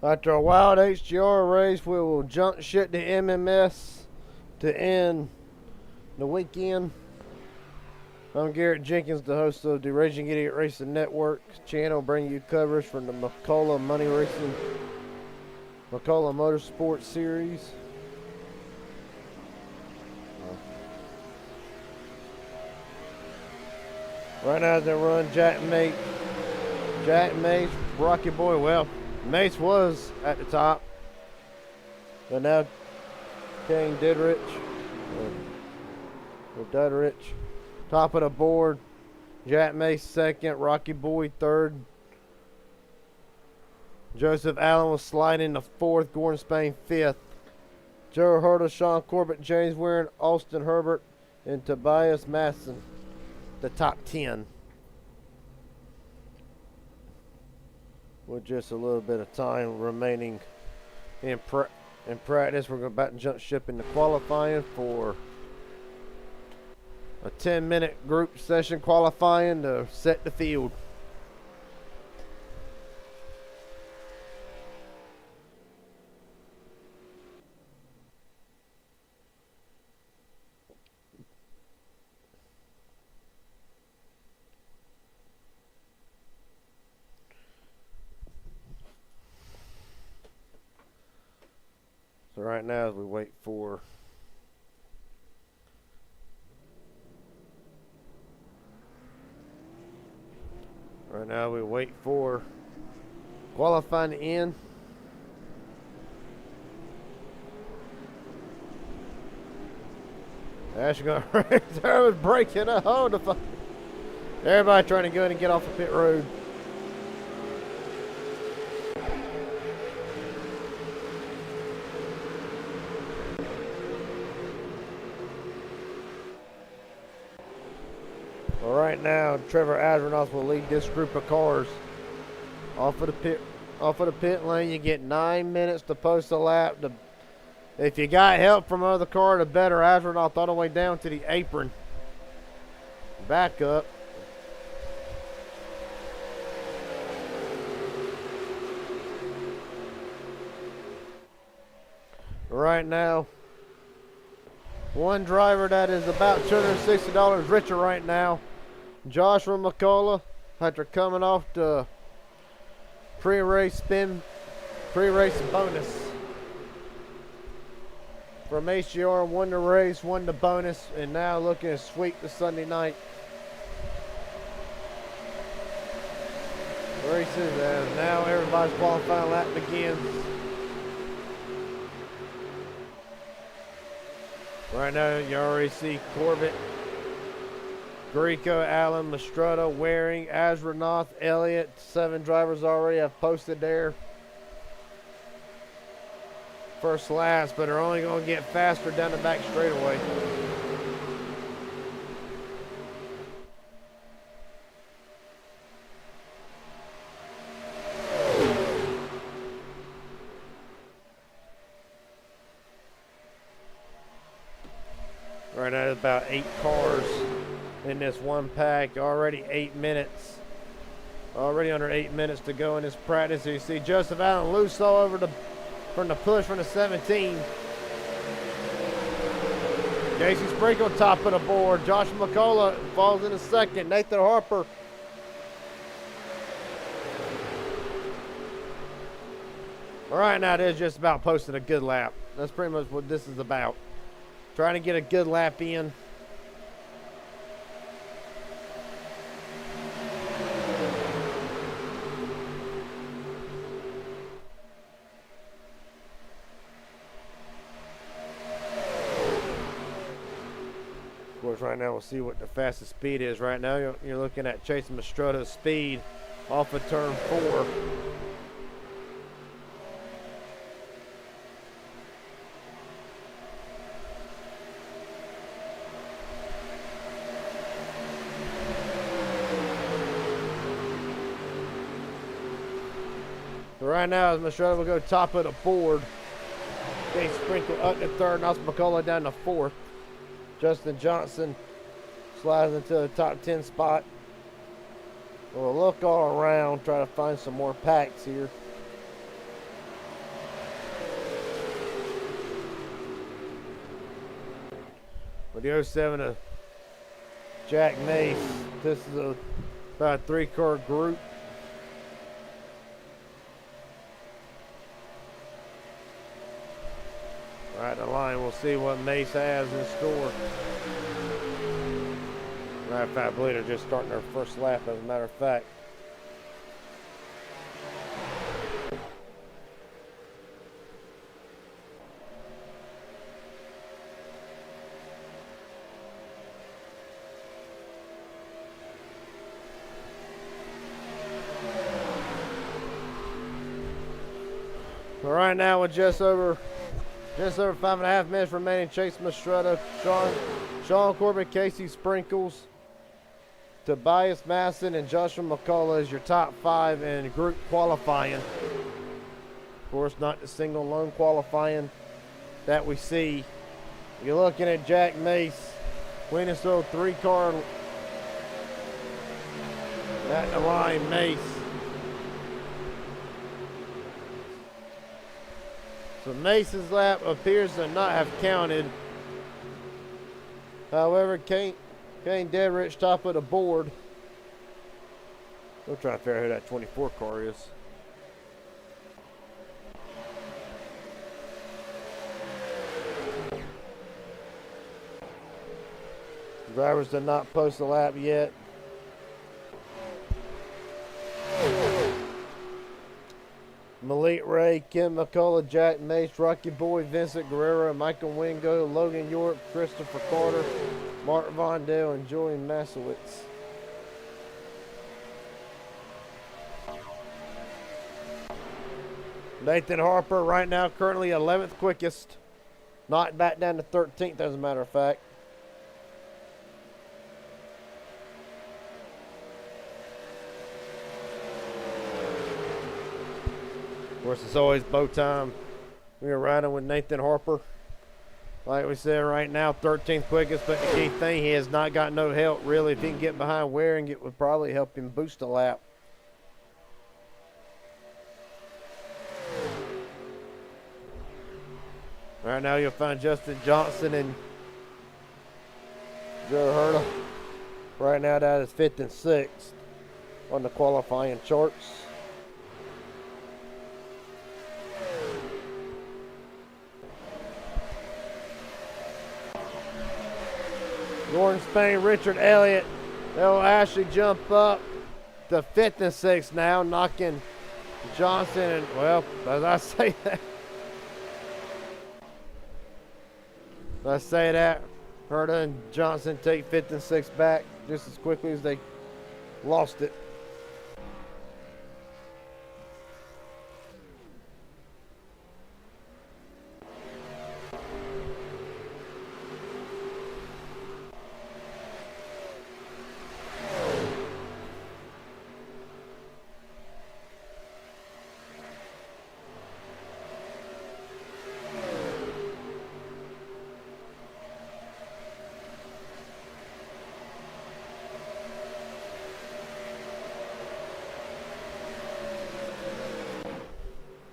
After a wild HGR race, we will jump ship to MMS to end the weekend. I'm Garrett Jenkins, the host of the Raging Idiot Racing Network channel, bringing you coverage from the McCullough Motorsports Series. Right now they run Jack Mace, Rocky Boy. Well, Mace was at the top, but now Kane Dudrich, top of the board. Jack Mace second, Rocky Boy third. Joseph Allen was sliding to fourth, Gordon Spain fifth. Joe Hurdle, Sean Corbett, James Warren, Austin Herbert, and Tobias Masson, the top 10. With just a little bit of time remaining in practice, we're about to jump ship into qualifying for a 10-minute group session qualifying to set the field. So right now, as we wait for qualifying to end. Actually, gonna was breaking a hold of everybody trying to go in and get off the pit road. Well, right now, Trevor Adronoff will lead this group of cars off of the pit lane. You get 9 minutes to post a lap. If you got help from other car, the better. Adronoff all the way down to the apron. Back up. Right now, one driver that is about $260 richer right now, Joshua McCullough, after coming off the pre-race bonus from HGR, won the race, won the bonus, and now looking to sweep the Sunday night races. And now everybody's qualifying lap begins. Right now, you already see Corbett, Greco, Allen, Mastretta, Waring, Azranoth, Elliott. 7 drivers already have posted their first laps, but are only going to get faster down the back straightaway. Right now, about 8 cars in this one pack. Already 8 minutes. Already under 8 minutes to go in this practice. You see Joseph Allen loose all over from the push from the 17. Casey Sprinkle top of the board. Josh McCullough falls in a second. Nathan Harper. All right, now it is just about posting a good lap. That's pretty much what this is about. Trying to get a good lap in. Of course, right now we'll see what the fastest speed is. Right now you're looking at Chase Mastretta's speed off of turn 4. Right now, as Mastretta will go top of the board. Jay Sprinkle up to third, Nas McCullough down to fourth. Justin Johnson slides into the top 10 spot. We'll look all around, try to find some more packs here. with the 07 of Jack Mace. This is about a 3-car group. Right the line, we'll see what Mace has in store. Matter of fact, I believe they're just starting their first lap, as a matter of fact. But right now, with just over 5.5 minutes remaining, Chase Mastretta, Sean Corbett, Casey Sprinkles, Tobias Masson, and Joshua McCullough is your top 5 in group qualifying. Of course, not the single lone qualifying that we see. You're looking at Jack Mace winning so 3-car at the line. Mace. So Mace's lap appears to not have counted. However, Kane Deadrich top of the board. We'll try to figure out who that 24 car is. Drivers did not post a lap yet. Malik Ray, Kim McCullough, Jack Mace, Rocky Boy, Vincent Guerrero, Michael Wingo, Logan York, Christopher Carter, Mark Vondale, and Julian Masowitz. Nathan Harper right now currently 11th quickest. Knocked back down to 13th, as a matter of fact. Of course, it's always bow time. We are riding with Nathan Harper. Like we said, right now, 13th quickest, but the key thing, he has not got no help, really. If he can get behind Waring, it would probably help him boost a lap. Right now, you'll find Justin Johnson and Joe Herta. Right now, that is 5th and 6th on the qualifying charts. Gordon Spain, Richard Elliott, they'll actually jump up to 5th and 6th now, knocking Johnson and, well, as I say that, Herta and Johnson take 5th and 6th back just as quickly as they lost it.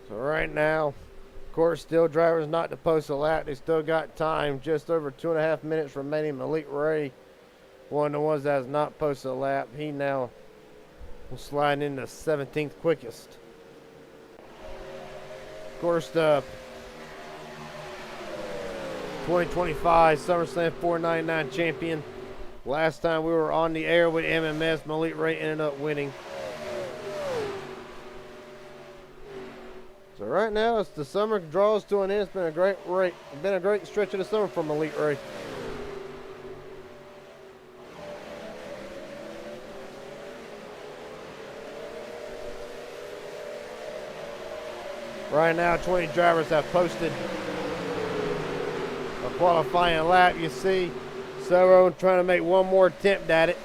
So right now, of course, still drivers not to post a lap. They still got time. Just over 2.5 minutes remaining. Malik Ray, one of the ones that has not posted a lap. He now will slide into 17th quickest. Of course, the 2025 SummerSlam 499 champion. Last time we were on the air with MMS, Malik Ray ended up winning. So right now, as the summer draws to an end, it's been a great stretch of the summer for Malik Ray. Right now, 20 drivers have posted a qualifying lap. You see Soro trying to make one more attempt at it.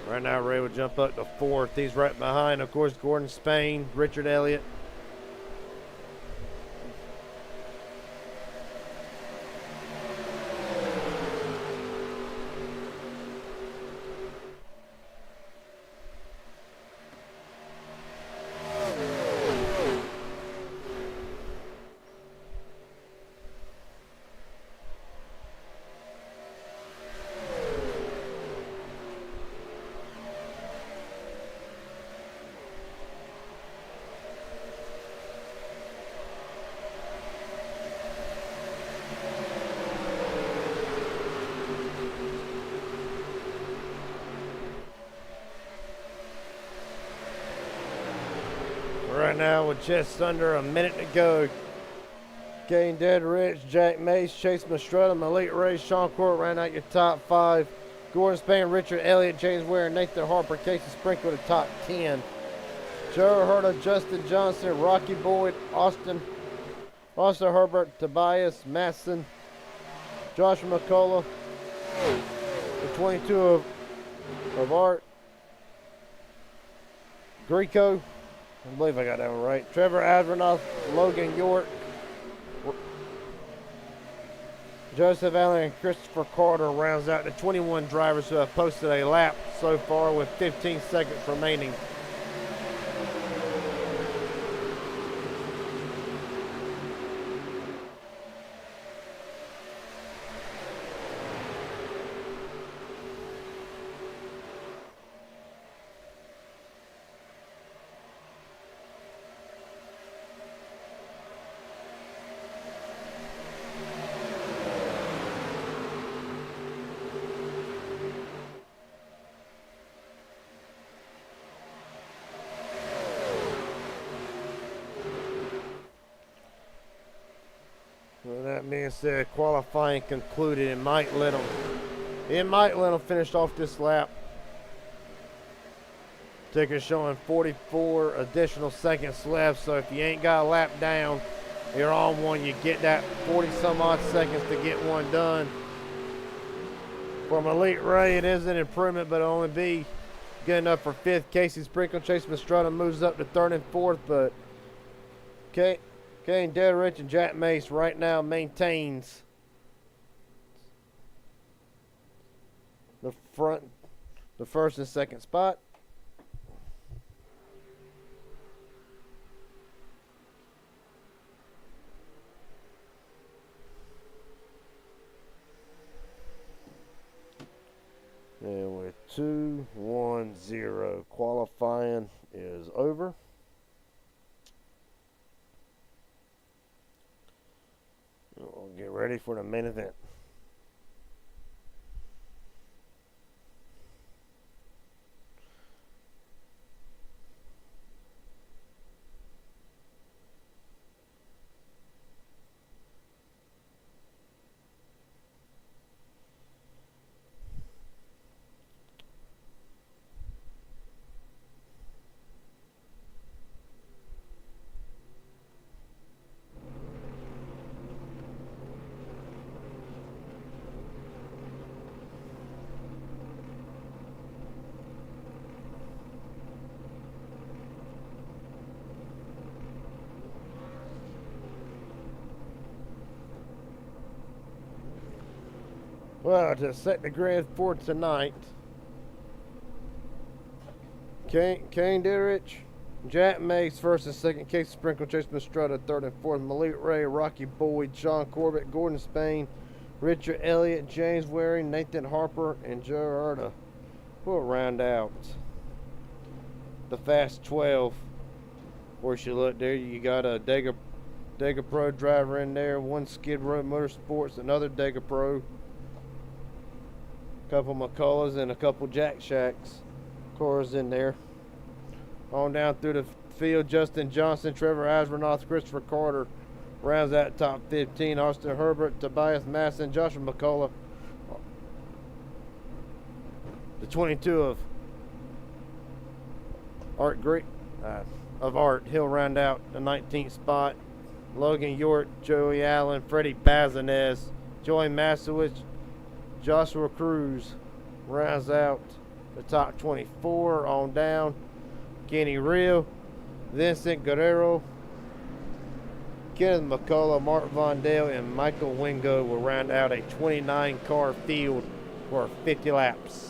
Right now, Ray will jump up to 4th. He's right behind, of course, Gordon Spain, Richard Elliott. right now with just under a minute to go. Kane Dead Rich, Jack Mace, Chase Mastretta, Malik Ray, Sean Court ran out your top 5. Gordon Spain, Richard Elliott, James Ware, Nathan Harper, Casey Sprinkle the top 10. Joe Herta, Justin Johnson, Rocky Boyd, Austin Herbert, Tobias Matson, Joshua McCullough, the 22 of Art, Greco, I believe I got that one right, Trevor Advernoth, Logan York, Joseph Allen and Christopher Carter rounds out the 21 drivers who have posted a lap so far with 15 seconds remaining. Well, that being said, qualifying concluded. It might let them finish off this lap. Ticker showing 44 additional seconds left. So if you ain't got a lap down, you're on one. You get that 40 some odd seconds to get one done. From Elite Ray, it is an improvement, but it'll only be good enough for 5th. Casey Sprinkle, Chase Mastretta moves up to 3rd and 4th, but Kane Deadrich and Jack Mace right now maintains the 1st and 2nd spot. And with 2-1-0, qualifying is over. We'll get ready for the main event. Well, to set the grid for tonight, Kane Deerich, Jack Mace, 1st and 2nd, Casey Sprinkle, Chase Mastretta, 3rd and 4th, Malik Ray, Rocky Boyd, Sean Corbett, Gordon Spain, Richard Elliott, James Waring, Nathan Harper, and Joe Erta will round out the Fast 12. Of course, you look there, you got a Dega Pro driver in there, one Skid Row Motorsports, another Dega Pro, couple McCulloughs and a couple Jack Shacks cars in there. On down through the field, Justin Johnson, Trevor Asbernoth, Christopher Carter rounds out top 15. Austin Herbert, Tobias Masson, Joshua McCullough. The 22 of Art he'll round out the 19th spot. Logan York, Joey Allen, Freddie Bazinez, Joey Masowich, Joshua Cruz rounds out the top 24. On down, Kenny Real, Vincent Guerrero, Kenneth McCullough, Mark Vondale, and Michael Wingo will round out a 29-car field for 50 laps.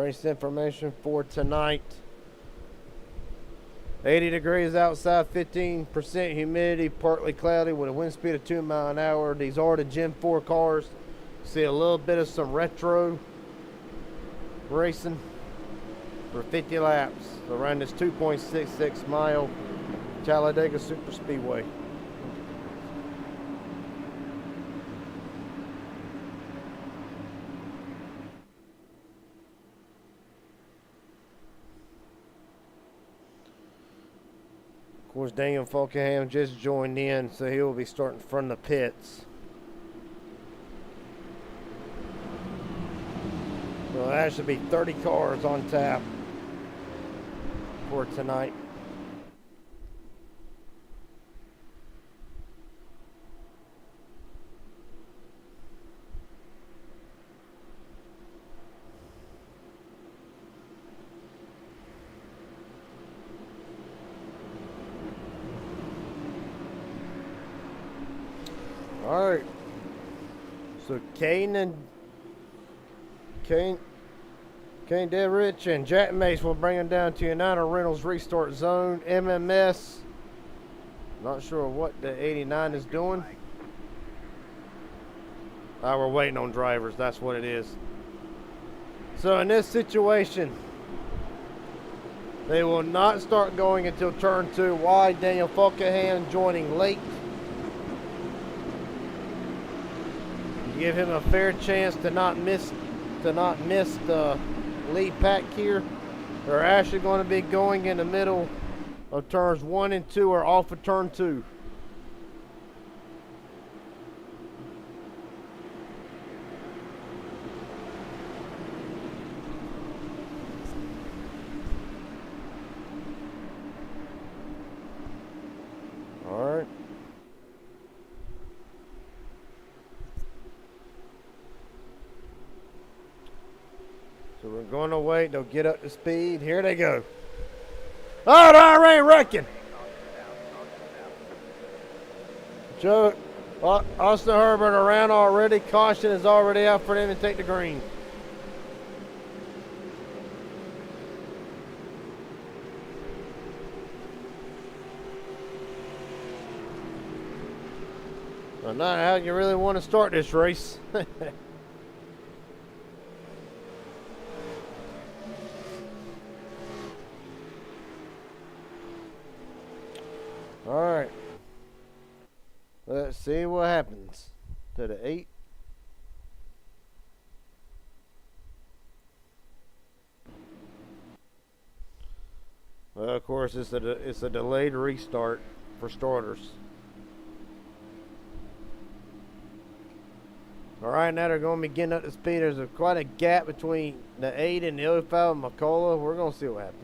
Race information for tonight. 80 degrees outside, 15% humidity, partly cloudy with a wind speed of 2 miles an hour. These are the Gen 4 cars. See a little bit of some retro racing for 50 laps around this 2.66 mile Talladega Super Speedway. Of course, Daniel Falkenham just joined in, so he will be starting from the pits. So that should be 30 cars on tap for tonight. All right. So Kane Deverich and Jack Mace will bring him down to United Reynolds restart zone. MMS, not sure what the 89 is doing. We're waiting on drivers, that's what it is. So in this situation, they will not start going until turn 2 wide. Daniel Falkenham joining late. Give him a fair chance to not miss the lead pack here. They're actually going to be going in the middle of turns 1 and 2 or off of turn 2. All right. So we're going to wait. They'll get up to speed. Here they go. Oh, they're already wrecking. Joe, Austin Herbert around already. Caution is already out for them to take the green. Well, not how you really want to start this race. All right. Let's see what happens to the 8. Well, of course, it's a delayed restart for starters. All right, now they're going to be getting up to speed. There's quite a gap between the 8 and the 05 McCullough. We're going to see what happens.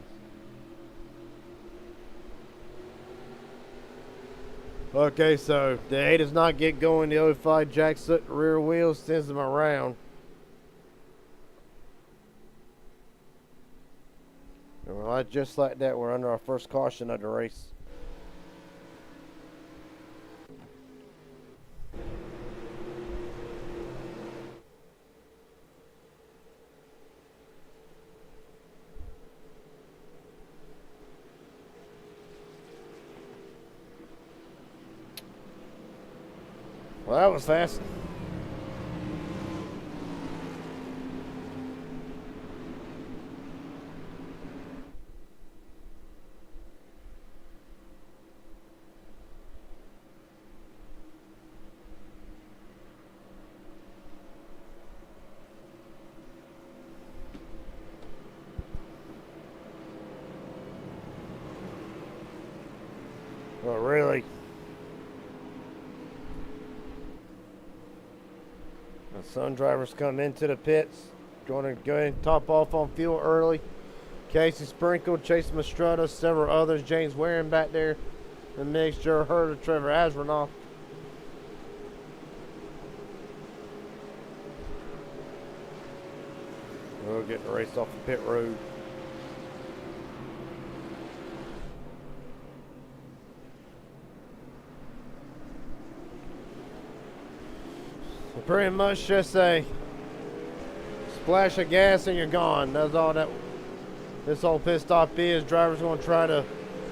Okay, so the 8 does not get going. The 05 jacks up the rear wheels, sends them around. And right, just like that, we're under our first caution of the race. Well, that was fast. Well, really. The Sun drivers come into the pits. Going to go ahead and top off on fuel early. Casey Sprinkle, Chase Mastretta, several others. James Waring back there. The mix, Joe Herder, Trevor Asranoff. We'll get the race off the pit road. Pretty much just a Splash of gas and you're gone. That's all that this whole pit stop is. Drivers going to try to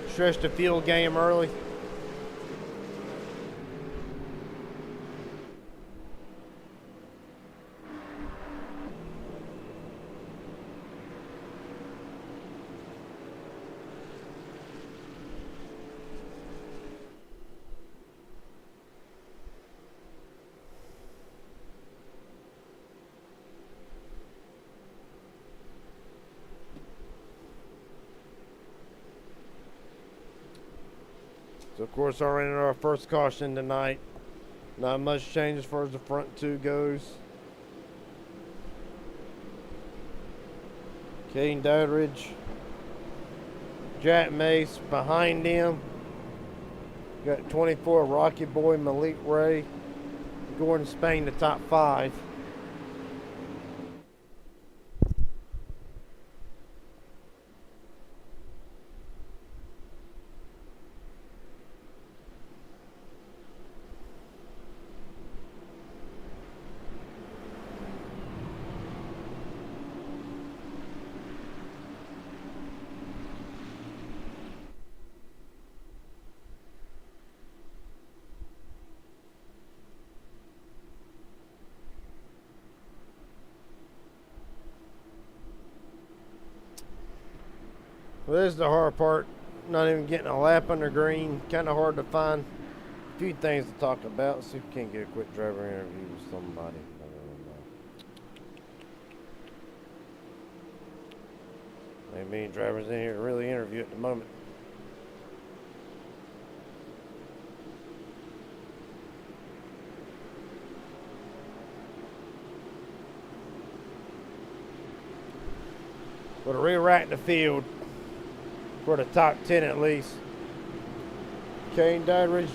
stretch the fuel game early. So of course, already in our first caution tonight. Not much change as far as the front two goes. Caden Doudridge, Jack Mace behind him. Got 24 Rocky Boy, Malik Ray, Gordon Spain, the top 5. Well, this is the hard part. Not even getting a lap under green. Kind of hard to find a few things to talk about. See if we can't get a quick driver interview with somebody. Ain't many drivers in here to really interview at the moment. But to rewrite the field for the top 10 at least. Caden Doudridge,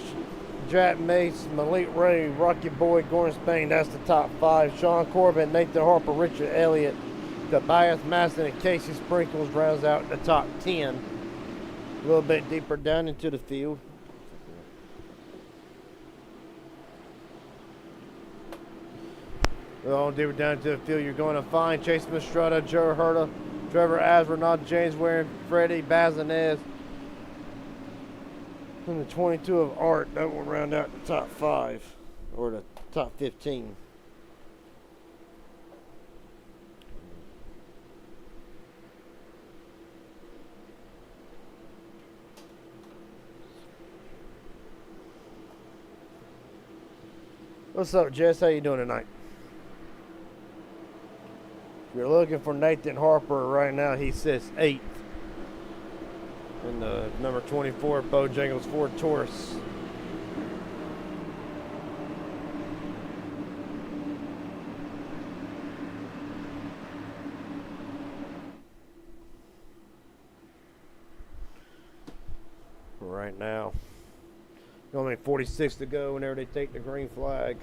Jack Mace, Malik Ray, Rocky Boy, Gordon Spain, that's the top 5. Sean Corbin, Nathan Harper, Richard Elliott, Tobias Masson, and Casey Sprinkles rounds out the top 10. A little bit deeper down into the field. A little deeper down into the field, you're going to find Chase Mistretta, Joe Herta, Trevor Asrenaud, James Warren, Freddie Bazinez. And the 22 of Art, that will round out the top 5, or the top 15. What's up, Jess? How you doing tonight? If you're looking for Nathan Harper right now, he sits 8th. In the number 24 Bojangles Ford Taurus. Right now, only 46 to go whenever they take the green flag.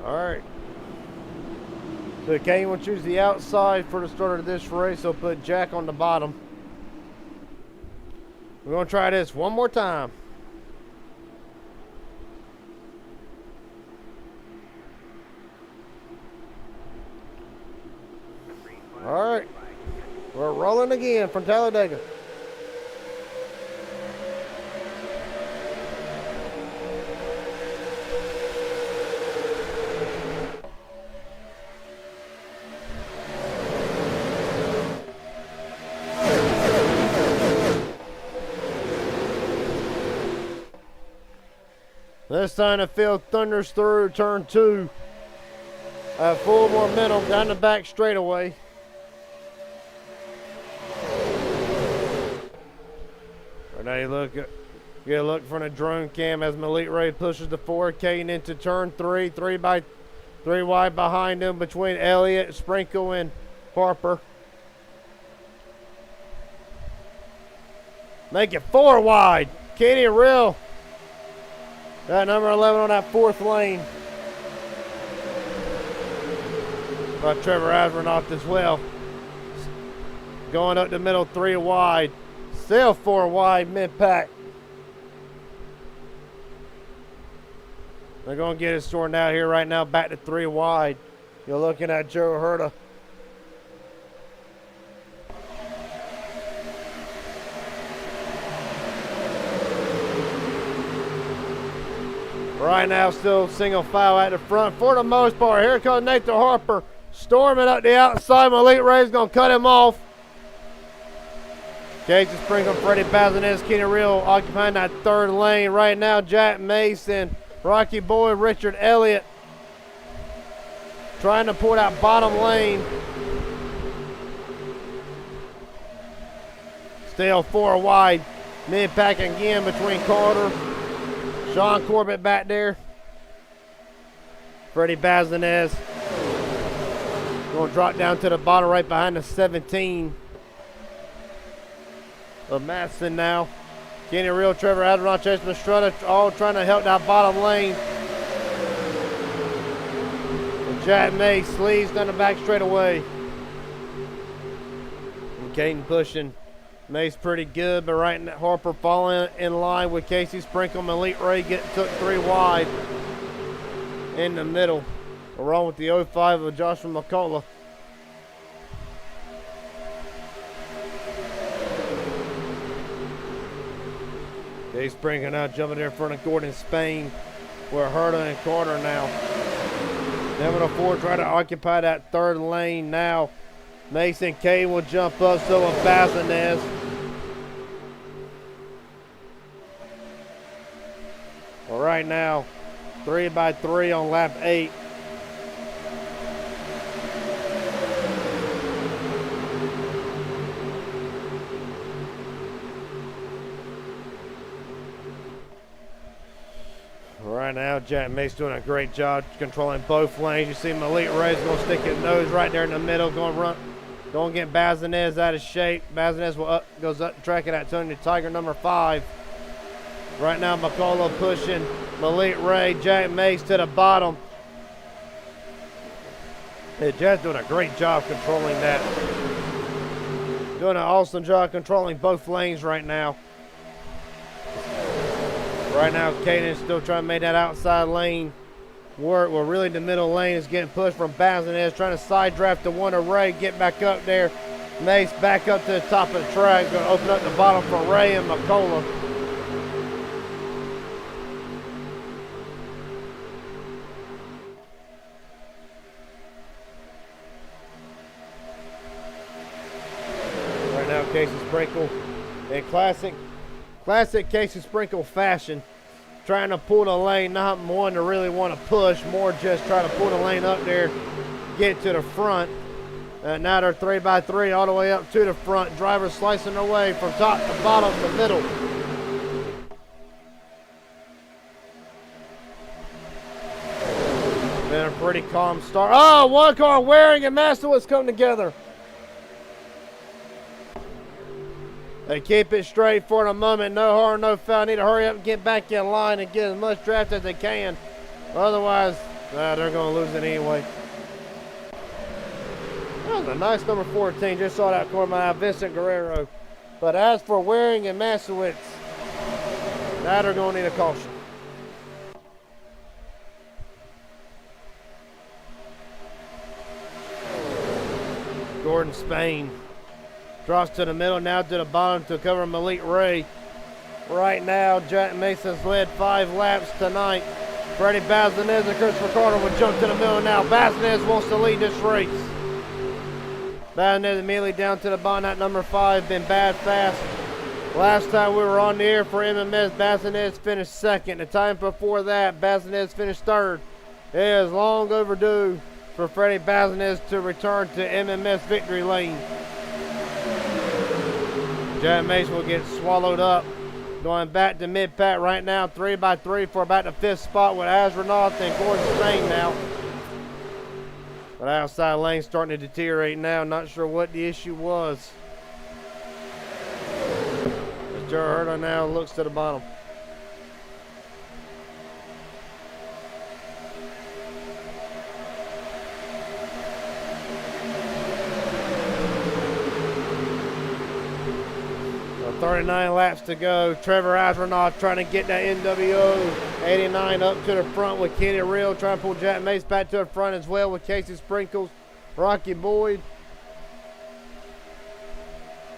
Alright. So Kane will choose the outside for the start of this race. He'll put Jack on the bottom. We're going to try this one more time. Alright. We're rolling again from Talladega. This time the field thunders through turn 2. Full momentum down the back straightaway. Right now you get a look from the drone cam as Malik Ray pushes the 4K into turn 3. 3 wide behind him between Elliott, Sprinkle, and Harper. Make it 4 wide. Kenny Real. That number 11 on that 4th lane. But Trevor Asronoff as well. Going up the middle, 3 wide. Still 4 wide mid-pack. They're going to get it sorted out here right now, back to 3 wide. You're looking at Joe Herta. Right now, still single file at the front for the most part. Here comes Nathan Harper storming up the outside. Malik Ray's going to cut him off. Casey Sprinkle, Freddie Bazinez, Kenny Real occupying that 3rd lane. Right now, Jack Mason, Rocky Boy, Richard Elliott trying to pull that bottom lane. Still 4 wide. Mid-pack again between Carter, Sean Corbett back there. Freddie Bazinez going to drop down to the bottom right behind the 17 of Madison now. Kenny Real, Trevor Adron, Chase Mastretta, all trying to help that bottom lane. And Jack Mace sleeves down the back straight away. And Caden pushing Mace pretty good, but right now Harper falling in line with Casey Sprinkle. Malik Ray took 3 wide in the middle, along with the 05 of Joshua McCullough. Dave Sprinkle now jumping there in front of Gordon Spain. We're Herta and Carter now. Number 4 try to occupy that 3rd lane now. Mason K will jump up, so will Bazinez. Well, right now, 3x3 on lap 8. Right now, Jack Mace doing a great job controlling both lanes. You see Malik Ray's going to stick his nose right there in the middle, going to get Bazinez out of shape. Bazinez goes up the track at that Tony Tiger number 5. Right now, McCullough pushing Malik Ray, Jack Mace to the bottom. Hey, Jack's doing a great job controlling that. Doing an awesome job controlling both lanes right now. Right now, Caden's still trying to make that outside lane work. Well, really the middle lane is getting pushed from Bazinez, trying to side draft the one of Ray, get back up there. Mace back up to the top of the track, going to open up the bottom for Ray and McCullough. Right now, Casey Sprinkle in classic Casey Sprinkle fashion, trying to pull the lane, not one to really want to push, more just try to pull the lane up there, get to the front. Now they're 3x3 all the way up to the front. Drivers slicing their way from top to bottom to middle. Been a pretty calm start. Oh, one car, Waring and Masterwood's come together. They keep it straight for the moment. No harm, no foul. Need to hurry up and get back in line and get as much draft as they can. Otherwise, they're going to lose it anyway. That was a nice number 14. Just saw that corner by Vincent Guerrero. But as for Waring and Masowitz, that are going to need a caution. Gordon Spain drops to the middle, now to the bottom to cover Malik Ray. Right now, Jack Mason's led 5 laps tonight. Freddie Bazinez and Christopher Carter will jump to the middle now. Bazinez wants to lead this race. Bazinez immediately down to the bottom. That number 5 been bad fast. Last time we were on the air for MMS, Bazinez finished 2nd. The time before that, Bazinez finished 3rd. It is long overdue for Freddie Bazinez to return to MMS victory lane. Jack Mace will get swallowed up. Going back to mid-pack right now, 3x3 for about the 5th spot with Asronoff and Gordon Spain now. But outside lane starting to deteriorate now. Not sure what the issue was. As Herta now looks to the bottom. So 39 laps to go. Trevor Asronoff trying to get that NWO 89 up to the front with Kenny Real, trying to pull Jack Mace back to the front as well with Casey Sprinkles, Rocky Boyd,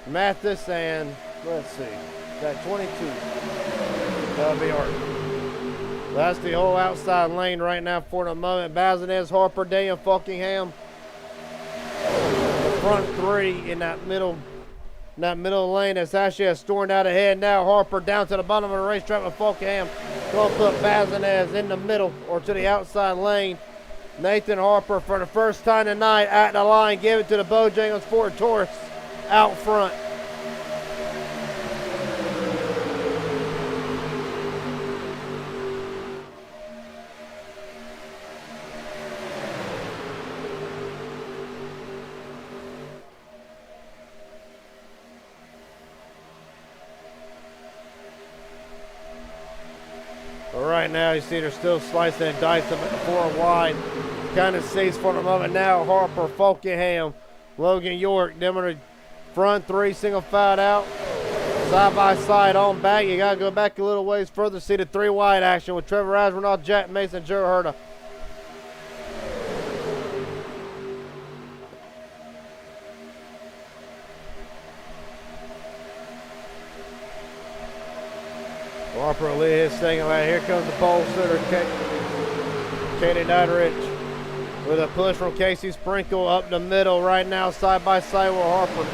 Mathis, and let's see, got 22. That'll be Art. That's the whole outside lane right now for the moment. Bazinez, Harper, Daniel Fulkingham. The front three in that middle lane. That's actually stormed out ahead now. Harper down to the bottom of the racetrack with Fulkingham. Going to put Bazinez in the middle or to the outside lane. Nathan Harper for the first time tonight at the line. Give it to the Bojangles Ford Taurus out front. But right now, you see they're still slicing and dicing at the 4 wide. Kind of sees for the moment now. Harper, Fulkingham, Logan York. Them are the front three, single file out. Side by side on back. You got to go back a little ways further to see the 3 wide action with Trevor Asronoff, Jack Mason, Joe Herta. Harper will lead his thing away. Here comes the pole sitter, Katie Dodrich, with a push from Casey Sprinkle up the middle right now, side by side with Harper.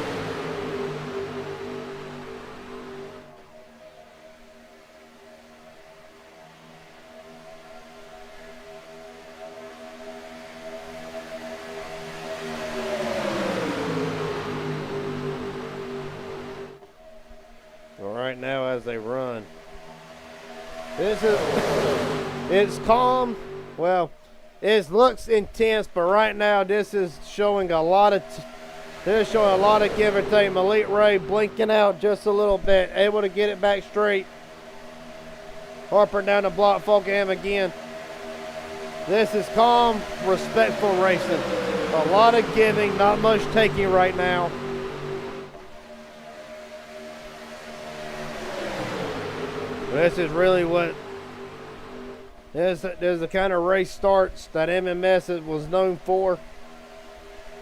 Well, right now as they run. It's calm. Well, it looks intense, but right now this is showing a lot of give or take. Malik Ray blinking out just a little bit, able to get it back straight. Harper down the block, Fulkingham again. This is calm, respectful racing. A lot of giving, not much taking right now. This is really what there's the kind of race starts that MMS was known for.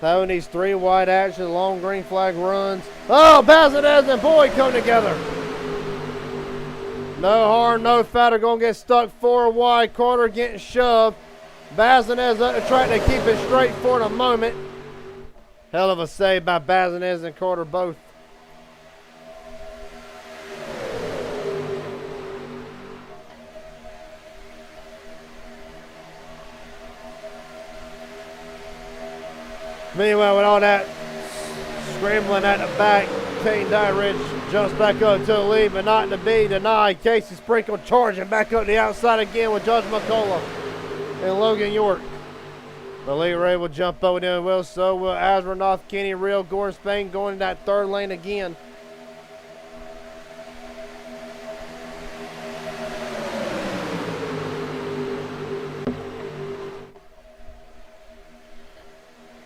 Having these 3 wide actions, long green flag runs. Oh, Bazinez and Boyd come together. No harm, no foul. They're going to get stuck 4 wide. Carter getting shoved. Bazinez up the track to keep it straight for the moment. Hell of a save by Bazinez and Carter both. Meanwhile, with all that scrambling at the back, Kane Dyeridge jumps back up to the lead, but not to be denied. Casey Sprinkle charging back up the outside again with Judge McCullough and Logan York. The lead Ray will jump over there as well, so will Asronoff, Kenny Real, Gordon Spain going in that 3rd lane again.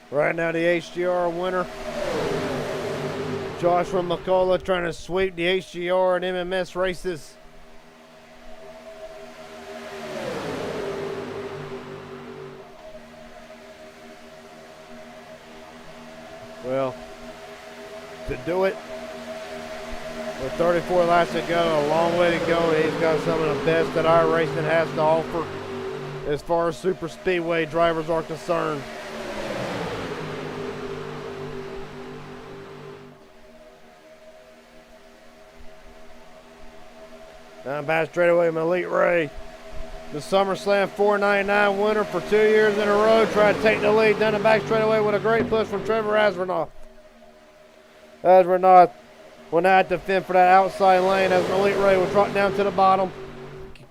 Right now, the HGR winner, Joshua McCullough, trying to sweep the HGR and MMS races. Well, to do it with 34 laps to go, a long way to go. He's got some of the best that our racing has to offer as far as super speedway drivers are concerned. Down back straightaway, Malik Ray. The SummerSlam 499 winner for 2 years in a row. Tried to take the lead down the back straightaway with a great push from Trevor Asronoff. Asronoff will now have to fend for that outside lane as Malik Ray will drop down to the bottom.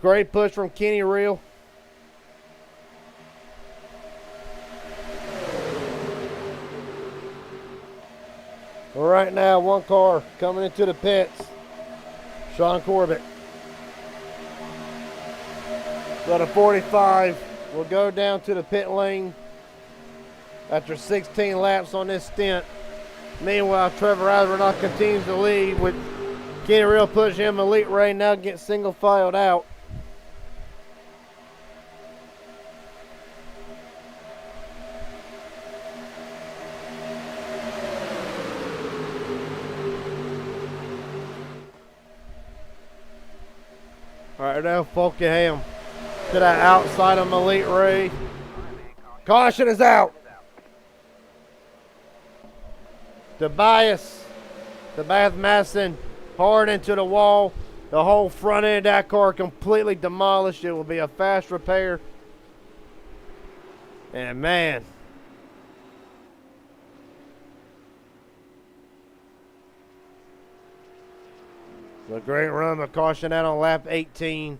Great push from Kenny Real. Well, right now, one car coming into the pits. Sean Corbett. But a 45 will go down to the pit lane after 16 laps on this stint. Meanwhile, Trevor Asronoff continues to lead with Kenny Real pushing him Elite Ray, now getting single filed out. All right, now Fulkenham to the outside of Elite Ray. Caution is out. Tobias Masson hard into the wall. The whole front end of that car completely demolished. It will be a fast repair. And man, a great run, but caution out on lap 18.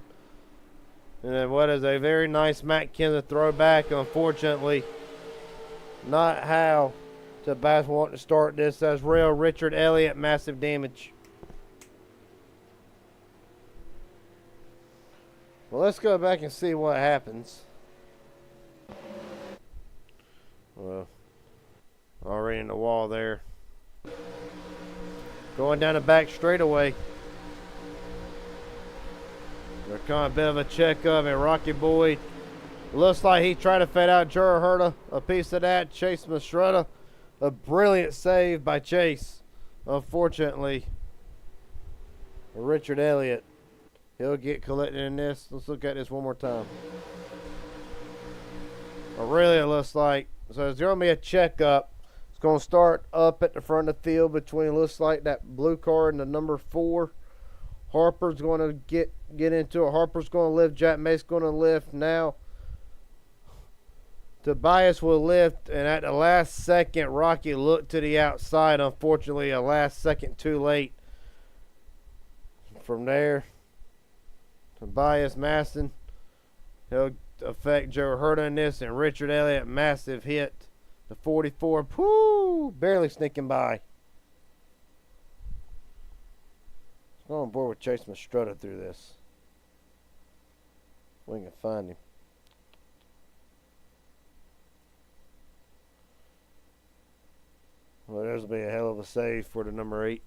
And then what is a very nice Matt Kenseth throwback. Unfortunately, not how Tobias wanted to start this. As real Richard Elliott, massive damage. Well, let's go back and see what happens. Well, already in the wall there. Going down the back straightaway. They're kind of a bit of a checkup, and Rocky Boyd looks like he tried to fade out Jura Herta. A piece of that. Chase Mastretta. A brilliant save by Chase. Unfortunately, Richard Elliott, he'll get collected in this. Let's look at this one more time. Really, it looks like, so there's going to be a checkup. It's going to start up at the front of the field between, looks like that blue car and the number 4. Harper's going to get into it. Harper's going to lift. Jack Mace going to lift now. Tobias will lift, and at the last second, Rocky looked to the outside. Unfortunately, a last second too late. From there, Tobias Masson, he'll affect Joe Herta in this, and Richard Elliott, massive hit. The 44, whoo, barely sneaking by. Let's go on board with Chase Mastretta through this. We can find him. Well, there's be a hell of a save for the number 8.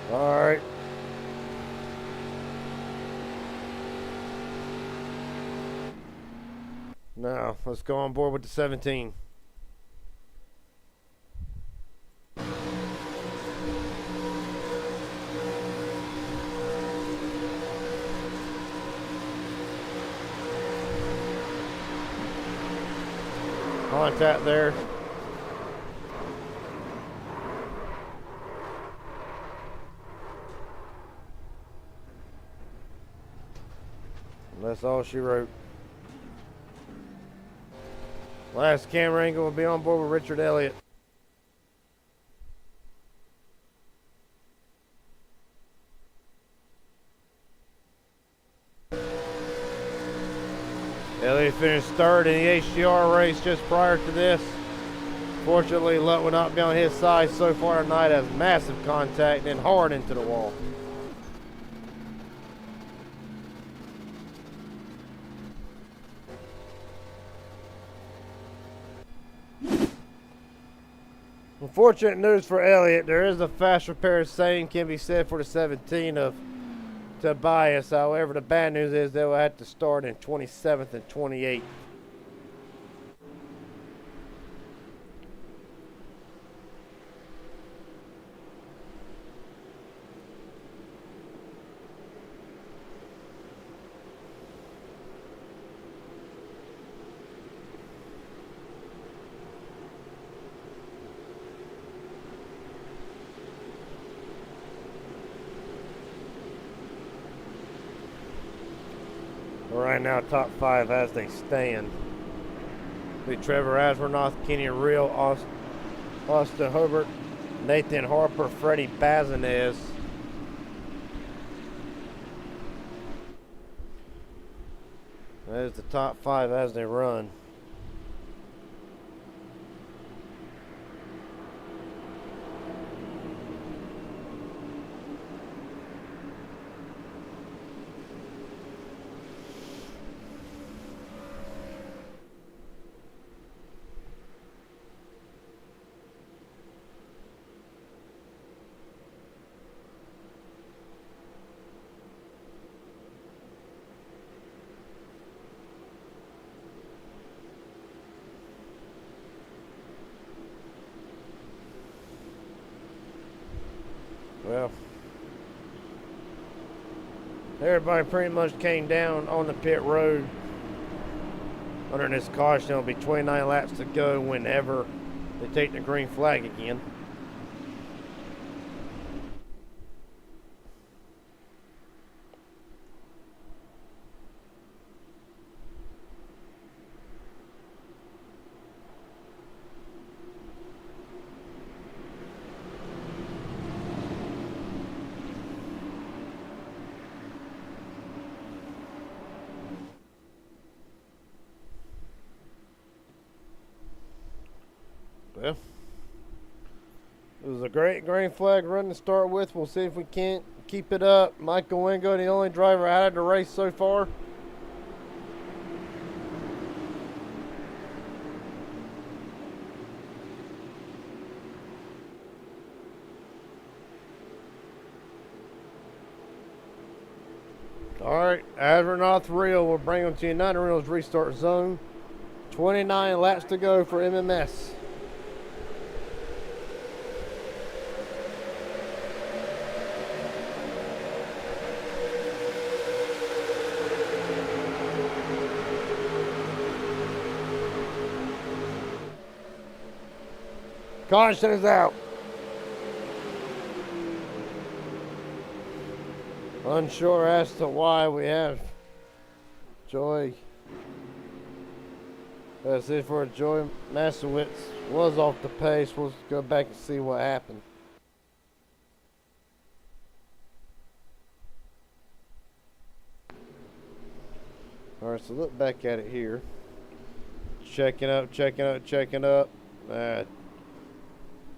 All right. Now, let's go on board with the 17. Contact there. And that's all she wrote. Last camera angle will be on board with Richard Elliott. Elliott finished third in the HDR race just prior to this. Fortunately, luck will not be on his side so far tonight, as massive contact and hard into the wall. Unfortunate news for Elliott. There is a fast repair saying can be said for the 17 of Tobias. However, the bad news is they will have to start in 27th and 28th. Right now, top 5 as they stand. Be Trevor Asronoff, Kenny Real, Austin Hobart, Nathan Harper, Freddie Bazinez. That is the top 5 as they run. Well, everybody pretty much came down on the pit road under this caution. There'll be 29 laps to go whenever they take the green flag again. Well, it was a great green flag run to start with. We'll see if we can't keep it up. Michael Wingo, the only driver out of the race so far. All right, Astronaut Rio will bring them to United Reno's restart zone. 29 laps to go for MMS. Caution is out. Unsure as to why we have Joy. Let's see for Joy Masowitz was off the pace. We'll go back and see what happened. Alright, so look back at it here. Checking up.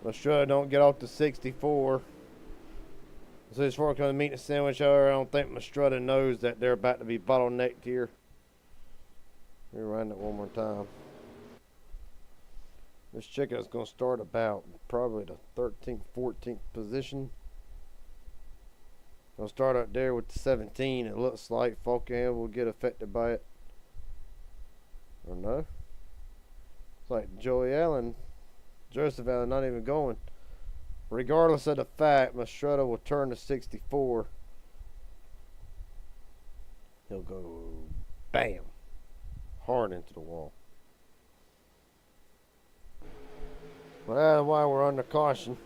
Mastretta don't get off the 64. So as far as the meat and sandwich hour, I don't think Mastretta knows that they're about to be bottlenecked here. Let me run it one more time. This chicken is going to start about probably the 13th, 14th position. I'll start out there with the 17. It looks like Falkenham will get affected by it. Or no? It's like Joey Allen, Joseph Allen not even going. Regardless of the fact, Mastretta will turn to 64. He'll go bam, hard into the wall. Well, that's why we're under caution.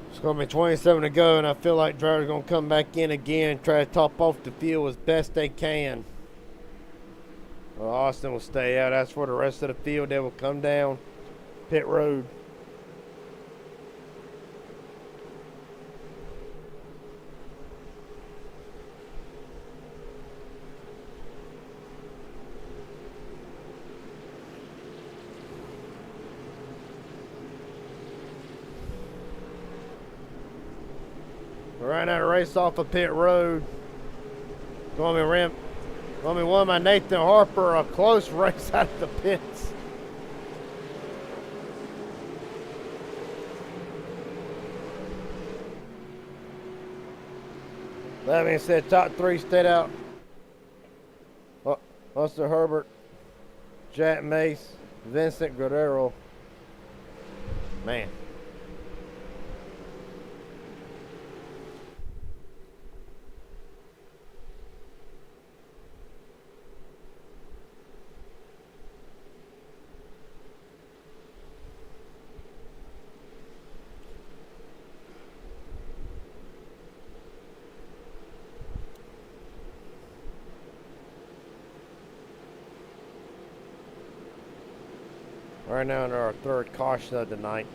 It's going to be 27 to go, and I feel like drivers are going to come back in again and try to top off the field as best they can. Well, Austin will stay out. As for the rest of the field, they will come down pit road. Right now, race off of pit road. Going to be one by Nathan Harper, a close race out of the pits. That being said, top 3 stayed out. Austin Herbert, Jack Mace, Vincent Guerrero. Man. Right now under our 3rd caution of the night.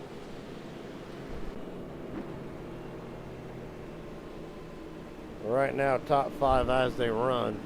Right now, top 5 as they run.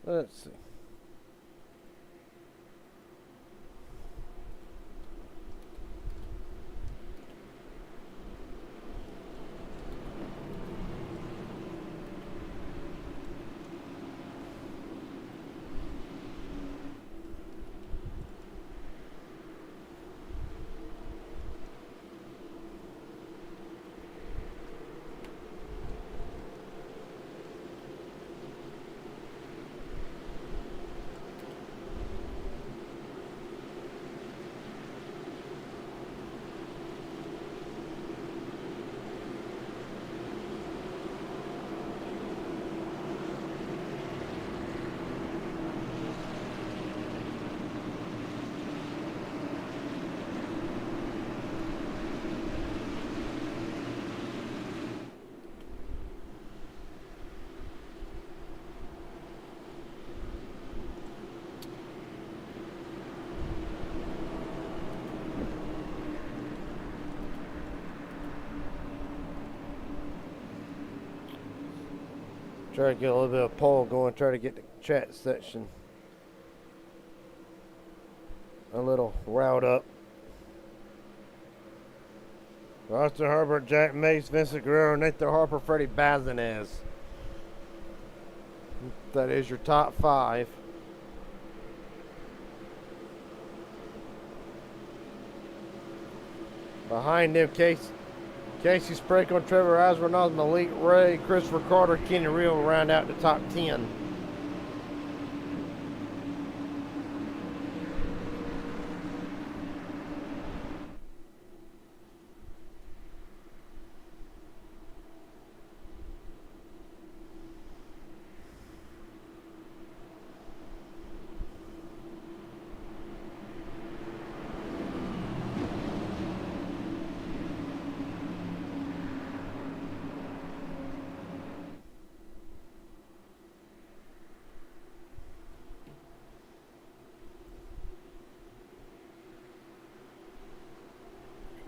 Let's see. Try to get a little bit of poll going, try to get the chat section a little riled up. Austin Herbert, Jack Mace, Vincent Guerrero, Nathan Harper, Freddie Bazinez. That is your top 5. Behind them, Casey Sprinkle, Trevor Asrenaz, Malik Ray, Christopher Carter, Kenny Real round out the top 10.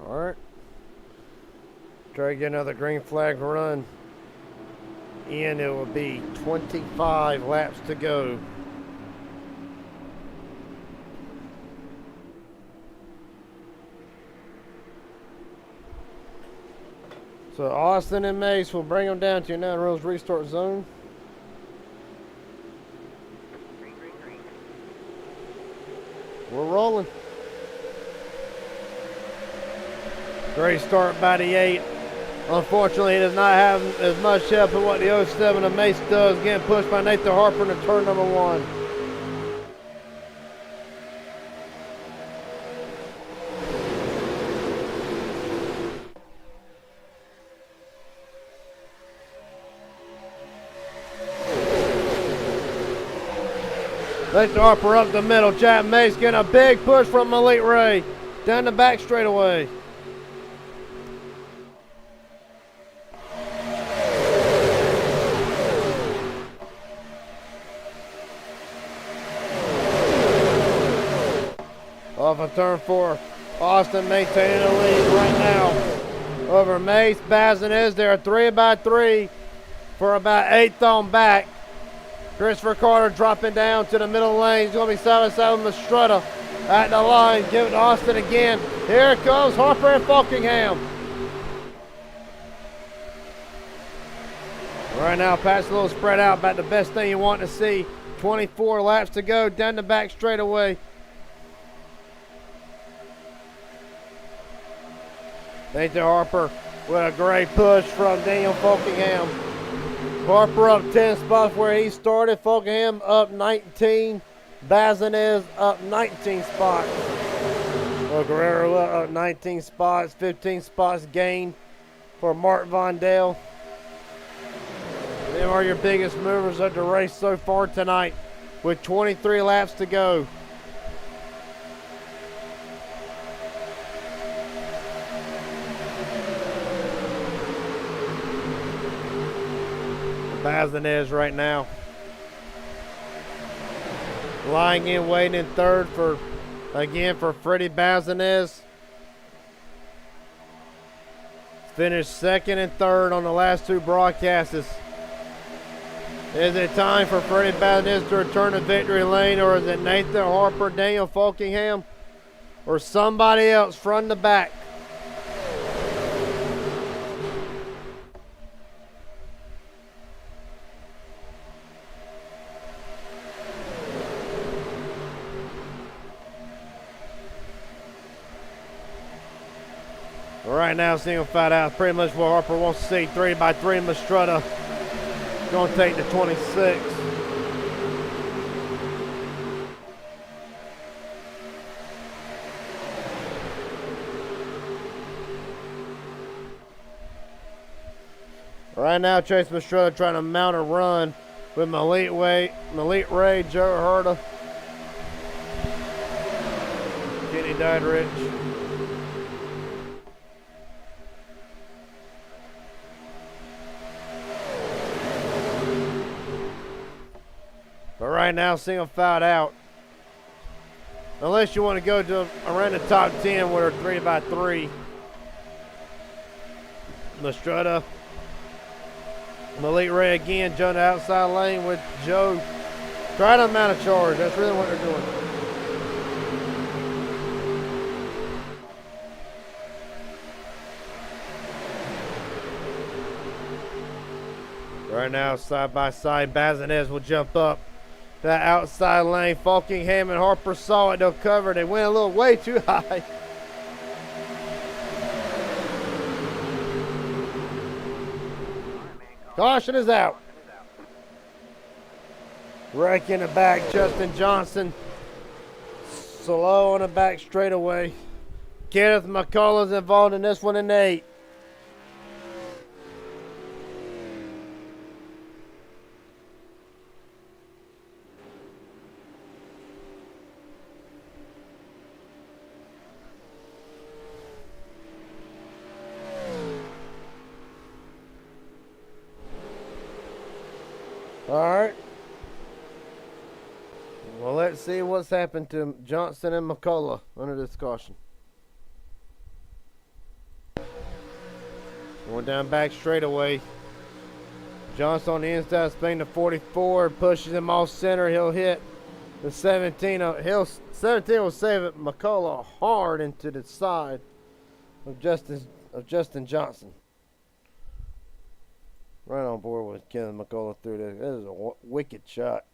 Alright. Try to get another green flag run. And it will be 25 laps to go. So Austin and Mace will bring them down to your 9 rows restart zone. We're rolling. Great start by the 8. Unfortunately, he does not have as much help as what the 07 of Mace does. Getting pushed by Nathan Harper in turn number 1. Nathan Harper up the middle. Jack Mace getting a big push from Malik Ray. Down the back straightaway. Off of turn 4, Austin maintaining the lead right now over Mace. Bazinez, they're 3 by 3 for about 8th on back. Christopher Carter dropping down to the middle lane. He's going to be side by side with Mastretta at the line. Give it to Austin again. Here it comes, Harper and Falkingham. Right now, Pat's a little spread out, about the best thing you want to see. 24 laps to go, down the back straightaway. Nathan Harper with a great push from Daniel Falkingham. Harper up 10 spots where he started. Falkingham up 19. Bazinez up 19 spots. Well, Guerrero up 19 spots. 15 spots gained for Mark Vondale. Them are your biggest movers of the race so far tonight with 23 laps to go. Bazinez right now. Lying in, waiting in third for Freddie Bazinez. Finished second and third on the last two broadcasts. Is it time for Freddie Bazinez to return to victory lane, or is it Nathan Harper, Daniel Falkingham, or somebody else from the back? Right now, single flat out, pretty much what Harper wants to see. 3x3 Mastretta going to take the 26. Right now, Chase Mastretta trying to mount a run with Malik Ray, Joe Herta, Kenny Dodrich. But right now, single fouled out. Unless you want to go to around the top 10 with her 3x3. Mastretta. Malik Ray again, jumping the outside lane with Joe. Trying to mount a charge. That's really what they're doing. Right now, side by side, Bazinez will jump up that outside lane. Falkingham and Harper saw it. They'll cover. They went a little way too high. Caution is out. Wreck in the back, Justin Johnson. Slow on the back straightaway. Kenneth McCullough's involved in this one in 8. All right. Well, let's see what's happened to Johnson and McCullough under this caution. Going down back straightaway. Johnson on the inside, spinning to 44, pushes him off center. He'll hit the 17. 17 will save it. McCullough hard into the side of Justin Johnson. Right on board with Kenneth McCullough through this. That is a wicked shot.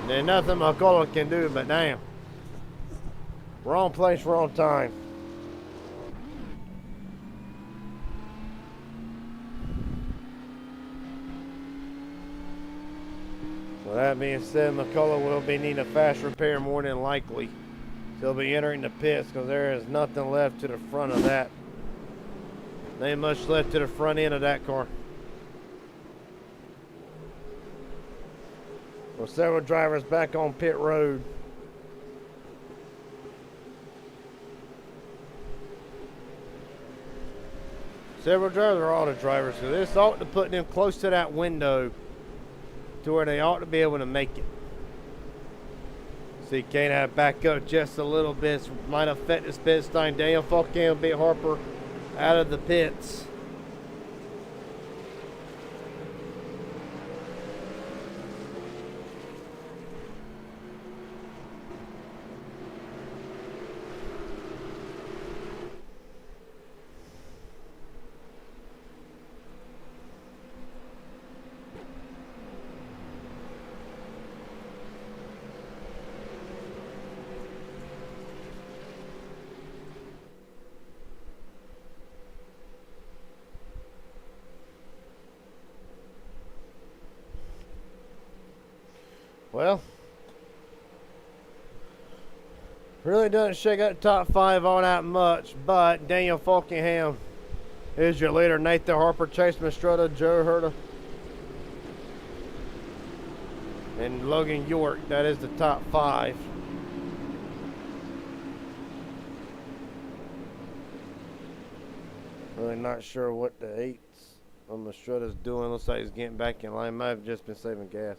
There's nothing McCullough can do, but damn. Wrong place, wrong time. With that being said, McCullough will be needing a fast repair more than likely. He'll be entering the pits because there is nothing left to the front of that. There ain't much left to the front end of that car. Well, several drivers back on pit road. Several drivers are auto drivers, so this ought to put them close to that window to where they ought to be able to make it. See, Kane had back up just a little bit. Might affect this pit stop. Daniel Falcone beat Harper out of the pits. Well, really doesn't shake up top 5 all that much, but Daniel Falkingham is your leader. Nathan Harper, Chase Mastretta, Joe Herta, and Logan York. That is the top 5. Really not sure what the 8s on Mastretta's doing. Looks like he's getting back in line. Might have just been saving gas.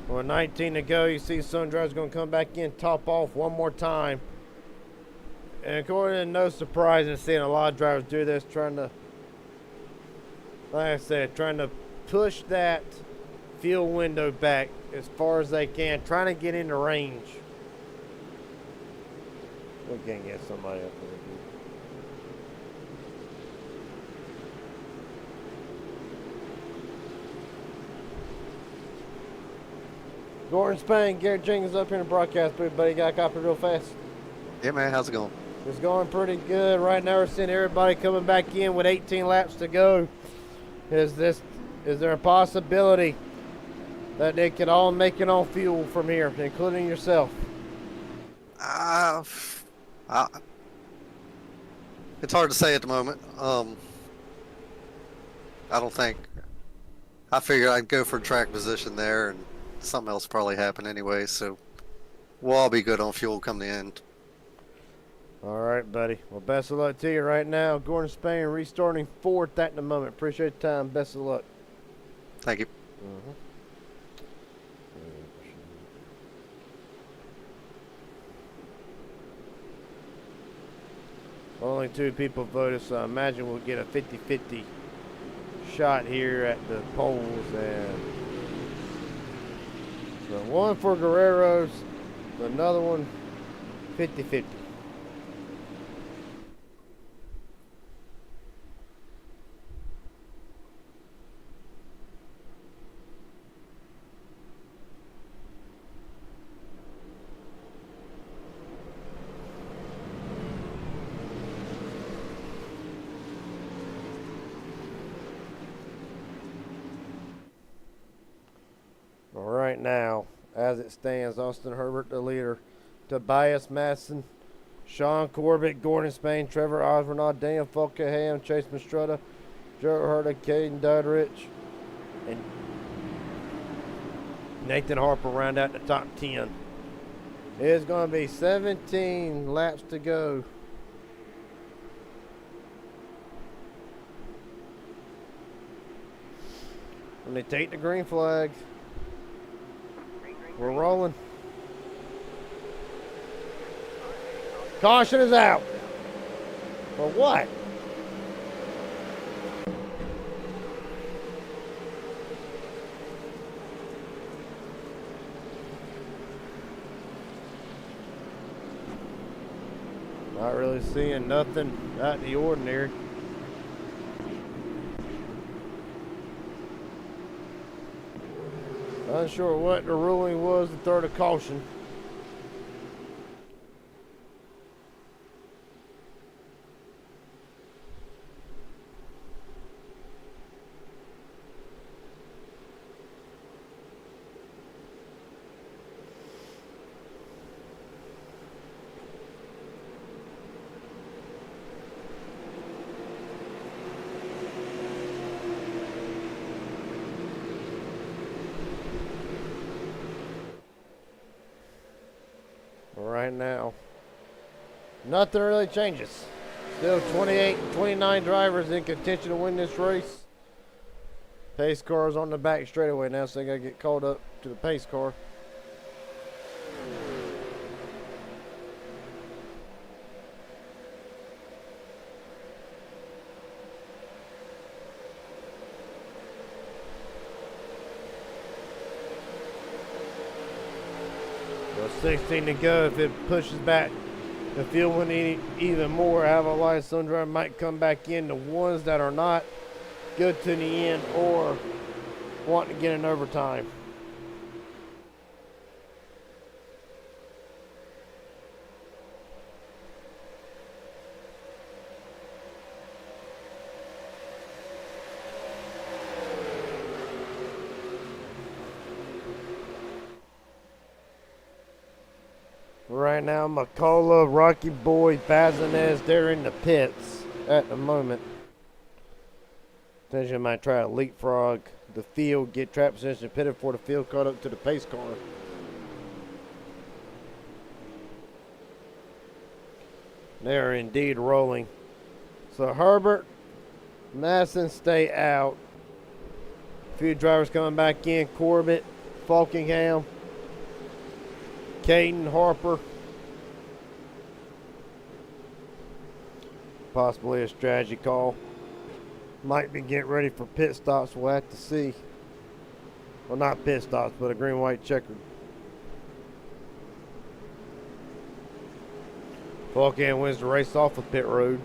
With 19 to go, you see Sundrive's going to come back in, top off one more time. And according to no surprise in seeing a lot of drivers do this, trying to, like I said, trying to push that fuel window back as far as they can, trying to get into range. We can't get somebody up there. Gordon Spain, Garrett Jenkins up here in the broadcast booth, buddy. Got a copy real fast. Yeah, man. How's it going? It's going pretty good. Right now we're seeing everybody coming back in with 18 laps to go. Is there a possibility that they could all make it on fuel from here, including yourself? It's hard to say at the moment. I don't think. I figured I'd go for track position there, and something else probably happened anyway, so we'll all be good on fuel come the end. All right, buddy. Well, best of luck to you right now. Gordon Spain restarting 4th at the moment. Appreciate the time. Best of luck. Thank you. Only 2 people voted, so I imagine we'll get a 50-50 shot here at the polls. And so one for Guerrero's, another one 50-50. Right now, as it stands, Austin Herbert the leader, Tobias Madsen, Sean Corbett, Gordon Spain, Trevor Osborne, Daniel Falkingham, Chase Mastretta, Joe Herta, Caden Dudrich, and Nathan Harper round out the top 10. It is going to be 17 laps to go. When they take the green flag, we're rolling. Caution is out. For what? Not really seeing nothing out of the ordinary. Unsure what the ruling was to throw the caution. Nothing really changes. Still 28, 29 drivers in contention to win this race. Pace car's on the back straightaway now, so they gotta get called up to the pace car. So 16 to go. If it pushes back the field when even more, I have a line some driver might come back in. The ones that are not good to the end or want to get in overtime. Right now, McCullough, Rocky Boy, Bazinez, they're in the pits at the moment. Attention might try to leapfrog the field, get trap position, pitted for the field, caught up to the pace car. They're indeed rolling. So Herbert, Masson stay out. A few drivers coming back in. Corbett, Falkingham, Caden, Harper. Possibly a strategy call. Might be getting ready for pit stops. We'll have to see. Well, not pit stops, but a green-white checkered. Falkingham wins the race off of pit road.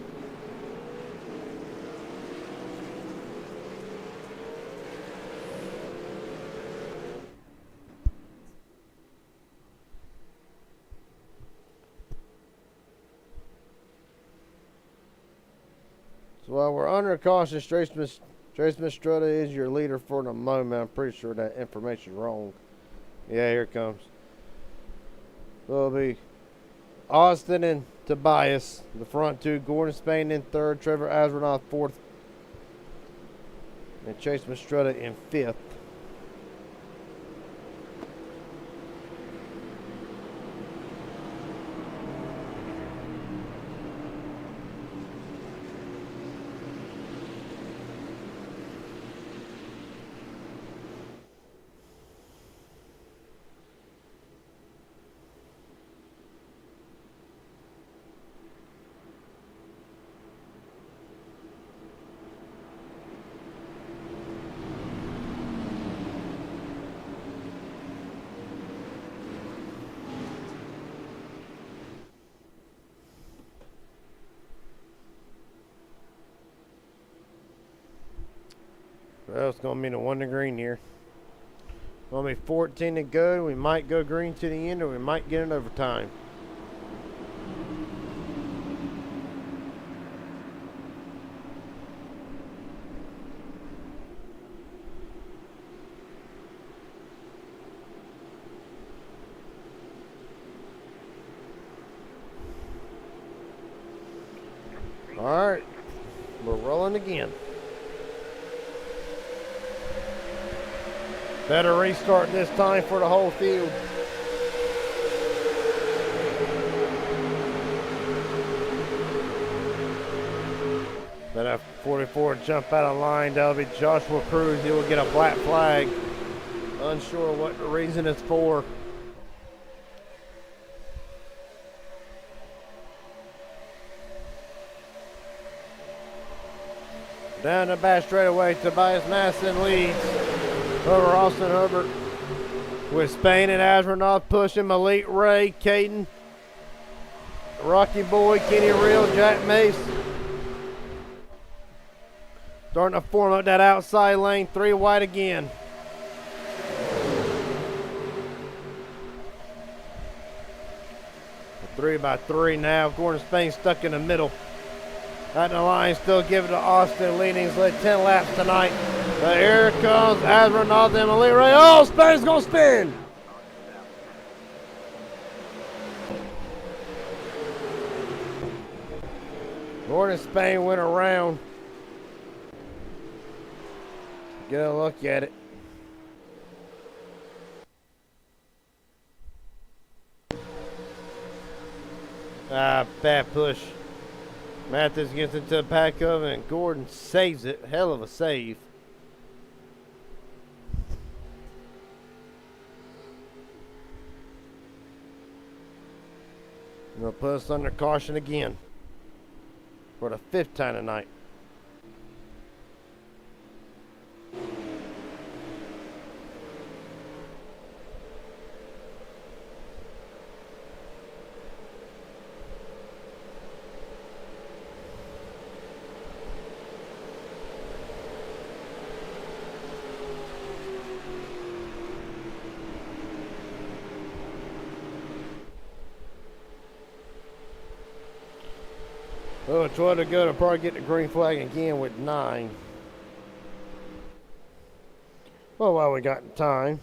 So while we're under caution, Trace Mistretta is your leader for the moment. I'm pretty sure that information's wrong. Yeah, here it comes. So it'll be Austin and Tobias, the front two. Gordon Spain in third. Trevor Asronoff fourth. And Chase Mistretta in fifth. Well, it's going to mean a 1 to green here. Going to be 14 to go. We might go green to the end, or we might get an overtime. All right, we're rolling again. Better restart this time for the whole field. But at 44 jump out of line, that'll be Joshua Cruz. He will get a black flag. Unsure what the reason is for. Down the back straightaway, Tobias Masson leads over Austin Herbert, with Spain and Asronoff pushing. Malik Ray, Caden, Rocky Boy, Kenny Real, Jack Mace. Starting to form up that outside lane, 3 wide again. A 3x3 now. Gordon Spain stuck in the middle. At the line, still give it to Austin. Leading's led 10 laps tonight. But here comes Asronoff and Malik Ray. Oh, Spain's going to spin. Gordon Spain went around. Get a look at it. Bad push. Mathis gets into the pack of it, and Gordon saves it. Hell of a save. They'll put us under caution again for the 5th time tonight. Oh, 12 to go to probably get the green flag again with 9. Well, while we got time,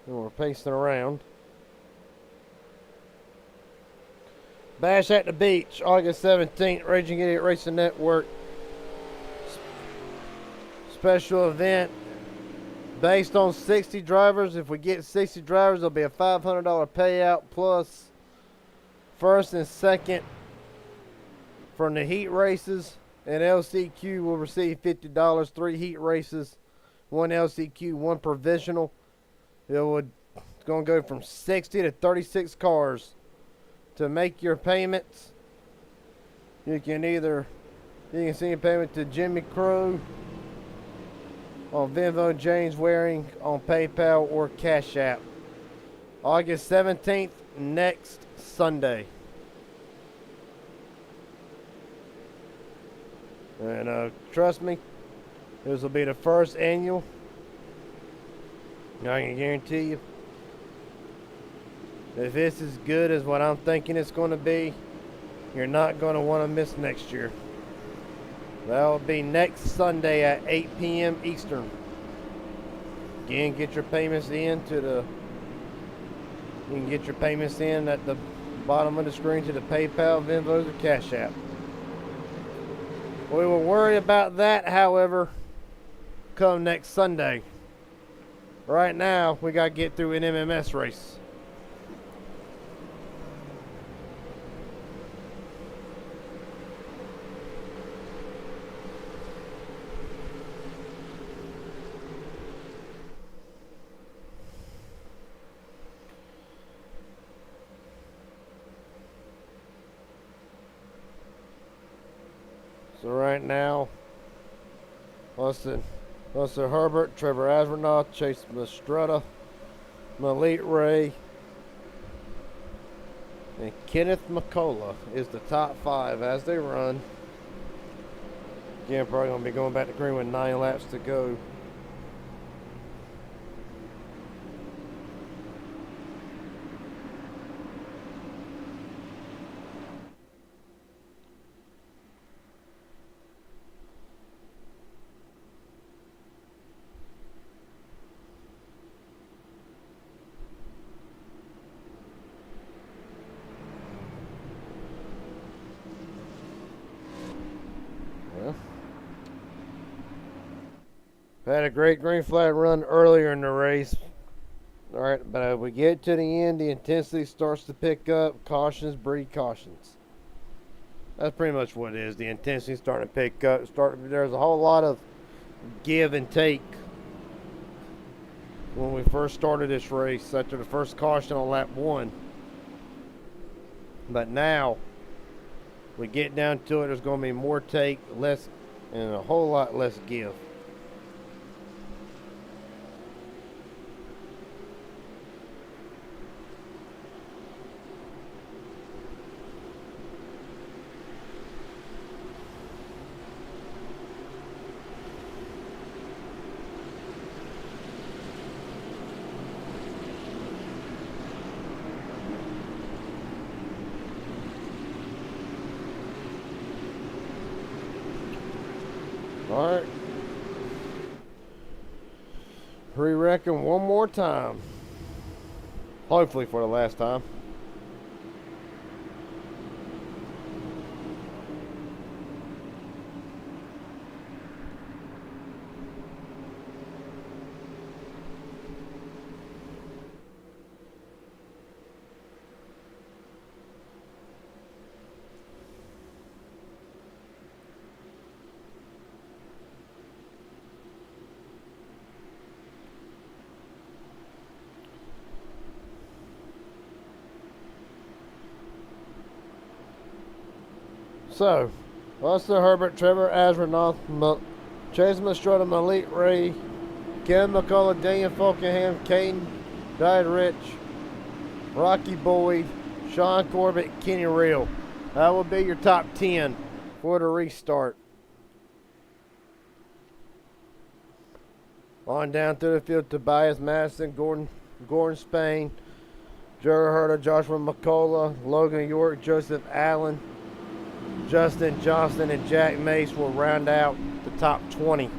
and we're pacing around. Bash at the Beach, August 17th, Raging Idiot Racing Network. Special event based on 60 drivers. If we get 60 drivers, there'll be a $500 payout plus first and second from the heat races, and LCQ will receive $50. 3 heat races, 1 LCQ, 1 provisional. It's going to go from 60 to 36 cars. To make your payments, you can send a payment to Jimmy Crow on Venmo, James Waring on PayPal or Cash App. August 17th, next Sunday. And trust me, this will be the first annual. I can guarantee you, if this is good as what I'm thinking it's going to be, you're not going to want to miss next year. That will be next Sunday at 8 p.m. Eastern. Again, get your payments in you can get your payments in at the bottom of the screen to the PayPal, Venmo, or Cash App. We will worry about that, however, come next Sunday. Right now, we got to get through an MMS race. So right now, Austin Herbert, Trevor Asvernoth, Chase Mastretta, Malik Ray, and Kenneth McCullough is the top 5 as they run. Again, probably going to be going back to green with 9 laps to go. Had a great green flag run earlier in the race. Alright, but as we get to the end, the intensity starts to pick up. Cautions breed cautions. That's pretty much what it is. The intensity starting to pick up. There's a whole lot of give and take when we first started this race after the first caution on lap 1. But now, we get down to it, there's going to be more take, less, and a whole lot less give. Alright. Re-reckon one more time. Hopefully for the last time. So, Austin Herbert, Trevor Asronoff, Chase Mastrota, Malik Ray, Ken McCullough, Daniel Falkenham, Caden Rich, Rocky Boyd, Sean Corbett, Kenny Real. That will be your top 10 for the restart. On down through the field, Tobias Madison, Gordon Spain, Joe Herta, Joshua McCullough, Logan York, Joseph Allen, Justin Johnson, and Jack Mace will round out the top 20.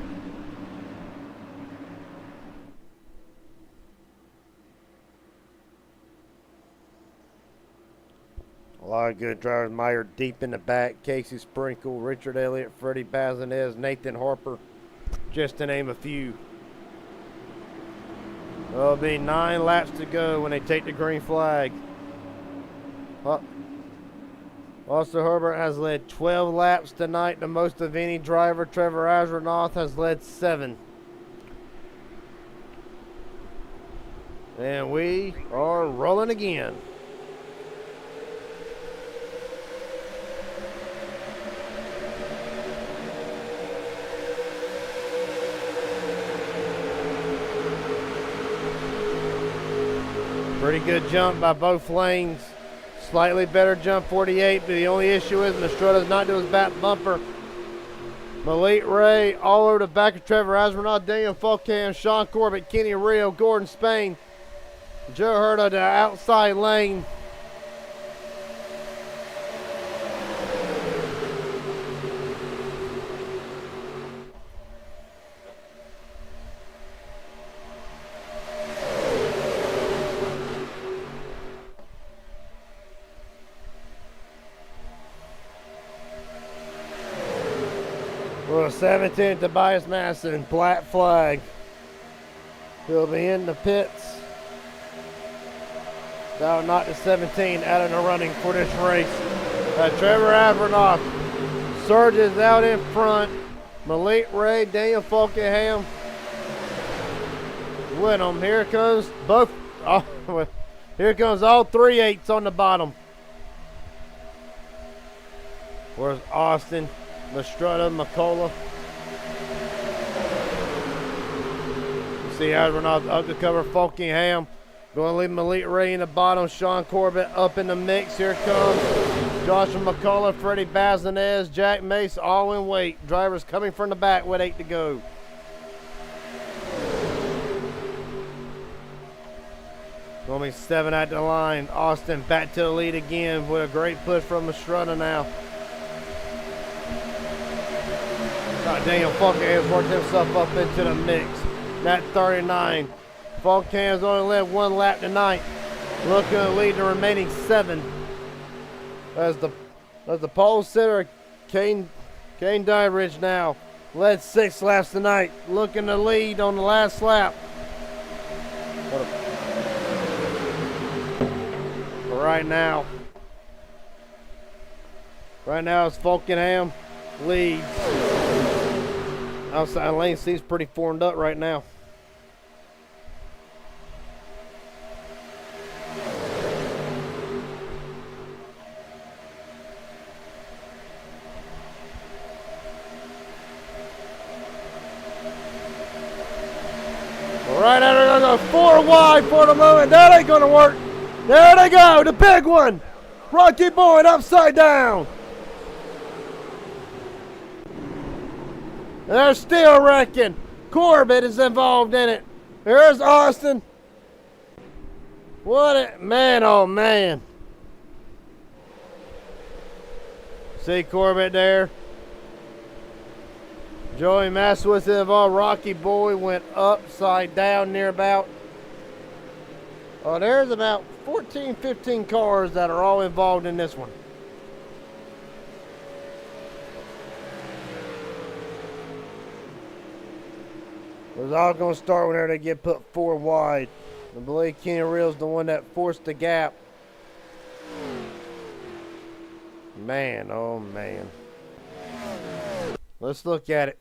A lot of good drivers. Meyer deep in the back. Casey Sprinkle, Richard Elliott, Freddie Bazinez, Nathan Harper, just to name a few. There'll be 9 laps to go when they take the green flag. Austin Herbert has led 12 laps tonight, the most of any driver. Trevor Asronoff has led 7. And we are rolling again. Pretty good jump by both lanes. Slightly better jump 48, but the only issue is Mastrota does not do his back bumper. Malik Ray all over the back of Trevor Asronoff, Daniel Falkham, Sean Corbett, Kenny Rio, Gordon Spain, Joe Herta to outside lane. Well, 17, Tobias Madison, black flag. He'll be in the pits. That'll knock the 17 out of the running for this race. Trevor Asronoff surges out in front. Malik Ray, Daniel Falkenham with him. Here comes both. Oh, here comes all 3 8s on the bottom. Where's Austin? Mastrota, McCullough. You see Asronoff up to cover Falkingham. Going to leave Malik Ray in the bottom. Sean Corbett up in the mix. Here comes Joshua McCullough, Freddie Bazinez, Jack Mace, all in weight. Drivers coming from the back with 8 to go. Going to be 7 at the line. Austin back to the lead again with a great push from Mastrota now. Daniel Falkham has worked himself up into the mix. That 39. Falkham's only led 1 lap tonight. Looking to lead the remaining 7. As the pole sitter, Kane Dyeridge now led 6 laps tonight. Looking to lead on the last lap. But right now it's Falkenham leads. Outside lane seems pretty formed up right now. Right out of the 4 wide for the moment. That ain't gonna work. There they go, the big one. Rocky Boyd upside down. They're still wrecking. Corbett is involved in it. There's Austin. What a man, oh man. See Corbett there. Joey Massowitz involved. Rocky Boy went upside down near about. Oh, there's about 14, 15 cars that are all involved in this one. It was all going to start whenever they get put 4 wide. I believe Kenny Reel's the one that forced the gap. Man, oh man. Let's look at it.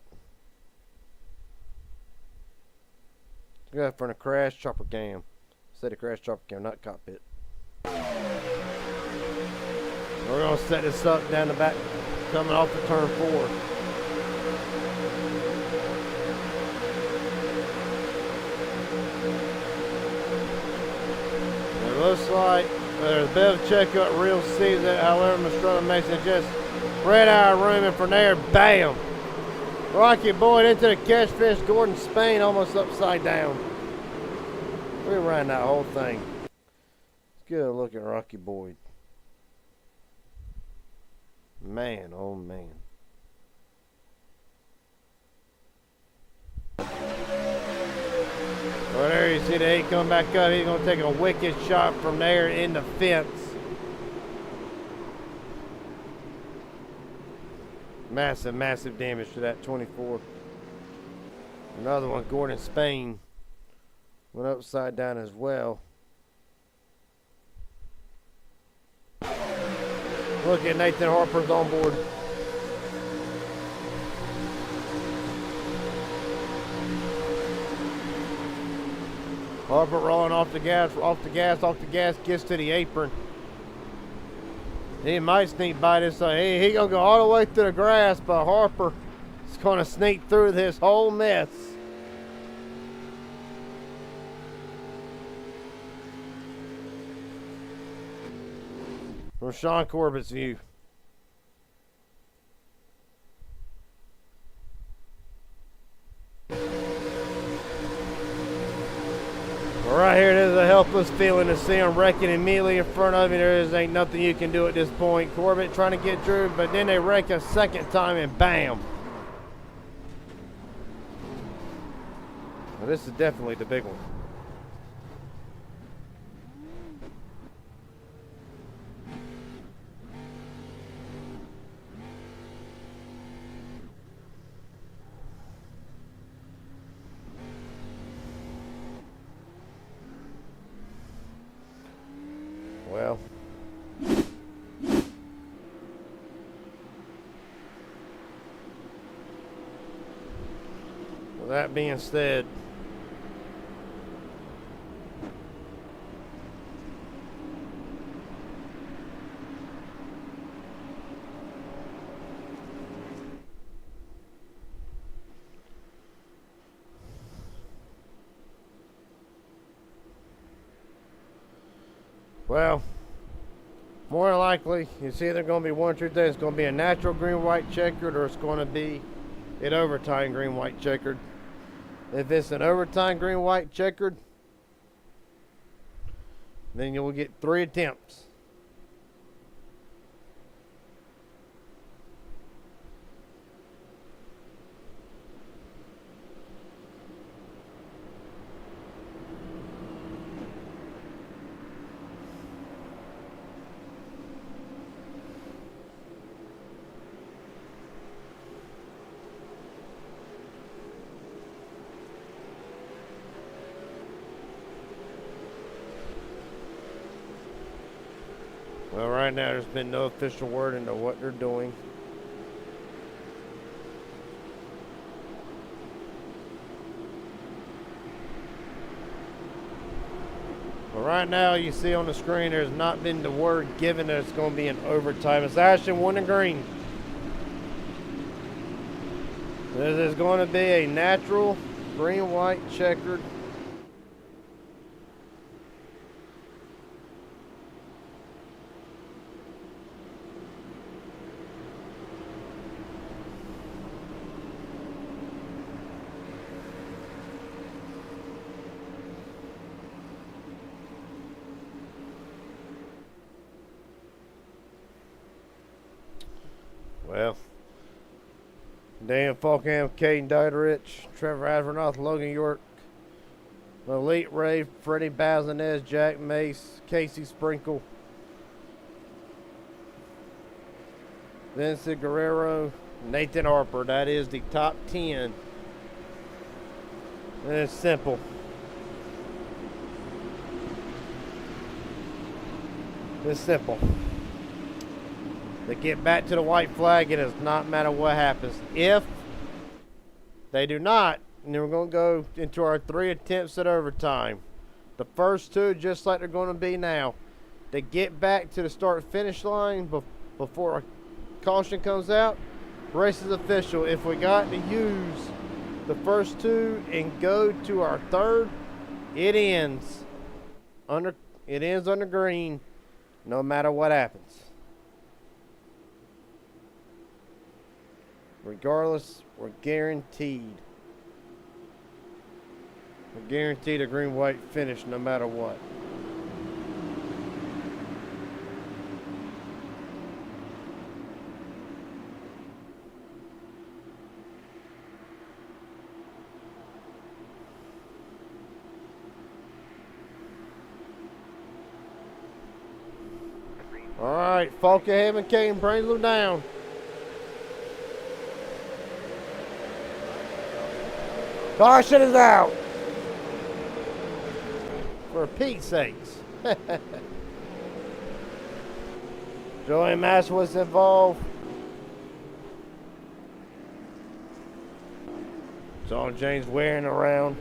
Look out for the crash chopper cam. Instead of crash chopper cam, not cockpit. We're going to set this up down the back coming off the turn 4. It looks like there's a bit of checkup, real sees it. However, Mastrella makes it just red eye room, and from there, bam! Rocky Boyd into the catch fish. Gordon Spain almost upside down. We ran that whole thing. Good looking Rocky Boyd. Man, oh man. Well, there you see the 8 come back up. He's going to take a wicked shot from there in the fence. Massive, massive damage to that 24. Another one, Gordon Spain, went upside down as well. Look at Nathan Harper's on board. Harper rolling off the gas, gets to the apron. He might sneak by this, so he gonna go all the way through the grass, but Harper is gonna sneak through this whole mess. From Sean Corbett's view. Right here, there's a helpless feeling to see him wrecking immediately in front of you. Ain't nothing you can do at this point. Corbett trying to get Drew, but then they wreck a second time and bam. Well, this is definitely the big one. Well, with that being said, well, more than likely, it's either going to be one or two things. It's going to be a natural green-white checkered, or it's going to be an overtime green-white checkered. If it's an overtime green-white checkered, then you will get 3 attempts. Well, right now there's been no official word into what they're doing. But right now you see on the screen there's not been the word given that it's going to be an overtime. It's Ashton winning green. This is going to be a natural green-white checkered. Well, Dan Falkham, Caden Dieterich, Trevor Avernoth, Logan York, Elite Ray, Freddie Bazinez, Jack Mace, Casey Sprinkle, Vincent Guerrero, Nathan Harper. That is the top 10. And it's simple. It's simple. They get back to the white flag, it does not matter what happens. If they do not, then we're going to go into our 3 attempts at overtime. The first 2, just like they're going to be now. They get back to the start-finish line before caution comes out, race is official. If we got to use the first two and go to our third, it ends under green, no matter what happens. Regardless, we're guaranteed. We're guaranteed a green-white finish no matter what. All right, Falkenhaven Kane brings them down. Caution is out. For Pete's sakes. Joey Mass was involved. Saw James wearing around.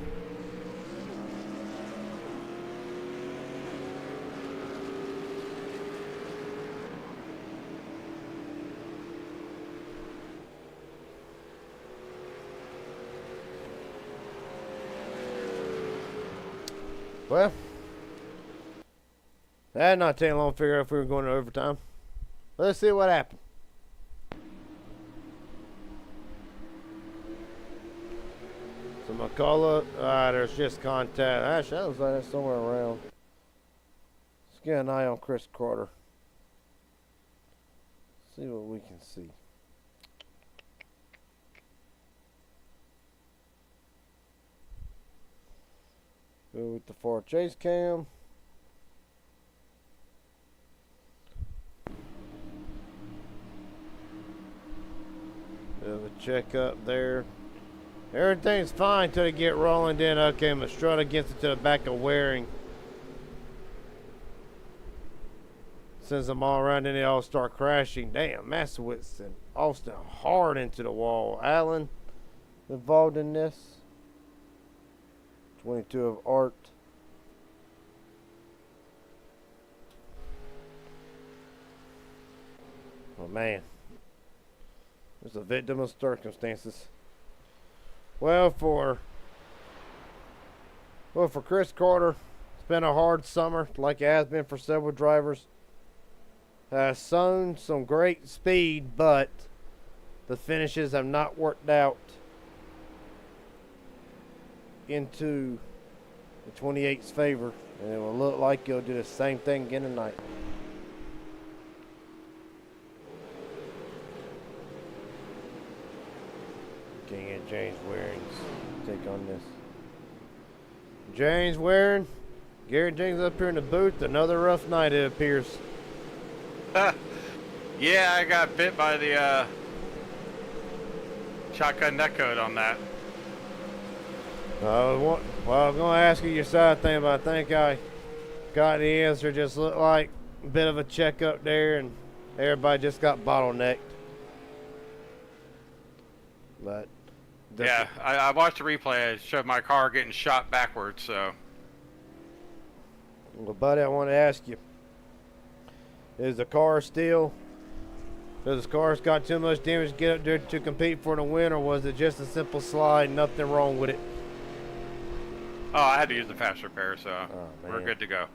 Well, that not taking long to figure out if we were going to overtime. Let's see what happened. So McCullough, there's just contact. Actually, that was like that somewhere around. Let's get an eye on Chris Carter. See what we can see. Go with the far chase cam. Do a check up there. Everything's fine until they get rolling. Then okay, Mastrada gets it to the back of Waring. Sends them all around, then they all start crashing. Damn, Masowitz and Austin hard into the wall. Allen involved in this. 22 of Art. Oh man. There's a victim of circumstances. Well, for Chris Carter, it's been a hard summer, like it has been for several drivers. Has shown some great speed, but the finishes have not worked out into the 28's favor, and it will look like he'll do the same thing again tonight. Can't get James Waring's take on this. James Waring, Garrett Jenkins up here in the booth. Another rough night, it appears. Yeah, I got bit by the shotgun netcode on that. Well, I'm going to ask you your side thing, but I think I got the answer. Just looked like a bit of a check up there, and everybody just got bottlenecked. But yeah, I watched the replay. It showed my car getting shot backwards, so. Well, buddy, I want to ask you, does the car's got too much damage to get up there to compete for the win, or was it just a simple slide, nothing wrong with it? Oh, I had to use the fast repair, so we're good to go.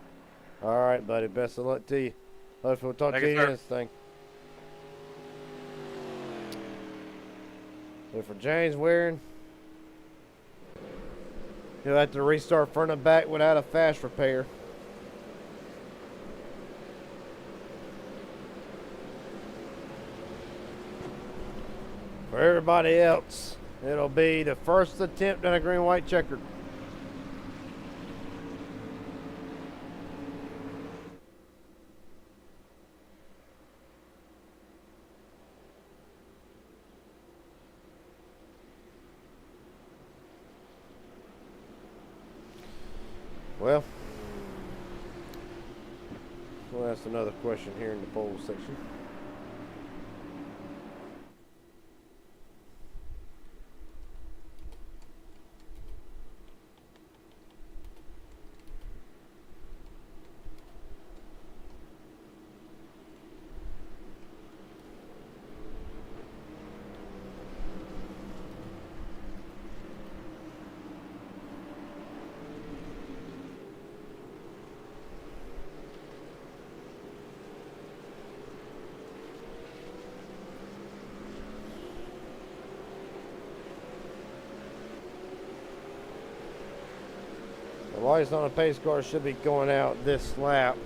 All right, buddy. Best of luck to you. Hopefully we'll talk to you in this thing. So for James Waring, he'll have to restart front and back without a fast repair. For everybody else, it'll be the first attempt at a green-white checkered. Well, we'll ask another question here in the poll section. Lights on a pace car should be going out this lap.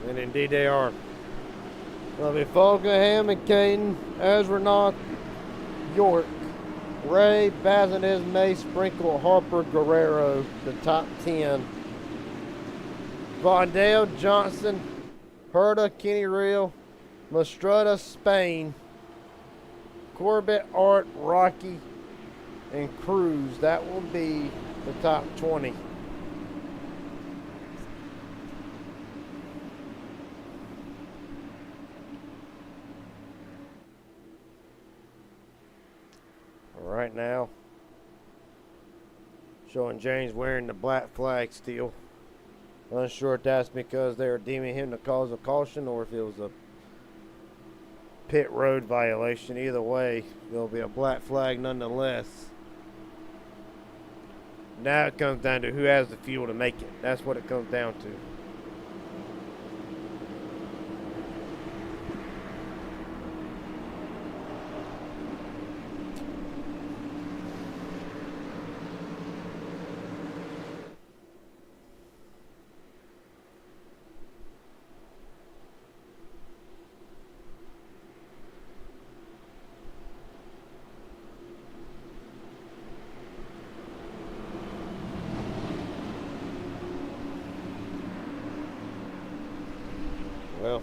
And indeed they are. It'll be Fulgham and Caden, Ezranoth, York, Ray, Bazinez, May, Sprinkle, Harper, Guerrero, the top 10. Vondale, Johnson, Herta, Kenny Real, Mastretta, Spain, Corbett, Art, Rocky, and Cruz. That will be the top 20. Right now, showing James wearing the black flag still. Unsure if that's because they were deeming him the cause of caution or if it was a pit road violation. Either way, there'll be a black flag nonetheless. Now it comes down to who has the fuel to make it. That's what it comes down to. Well,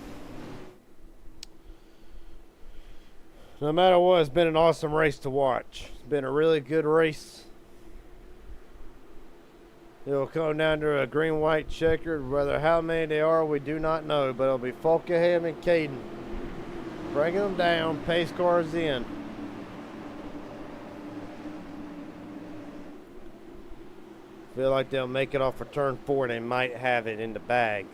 no matter what, it's been an awesome race to watch. It's been a really good race. It'll come down to a green-white checkered. Whether how many they are, we do not know. But it'll be Fulgham and Caden bringing them down. Pace cars in. Feel like they'll make it off for turn 4. They might have it in the bag.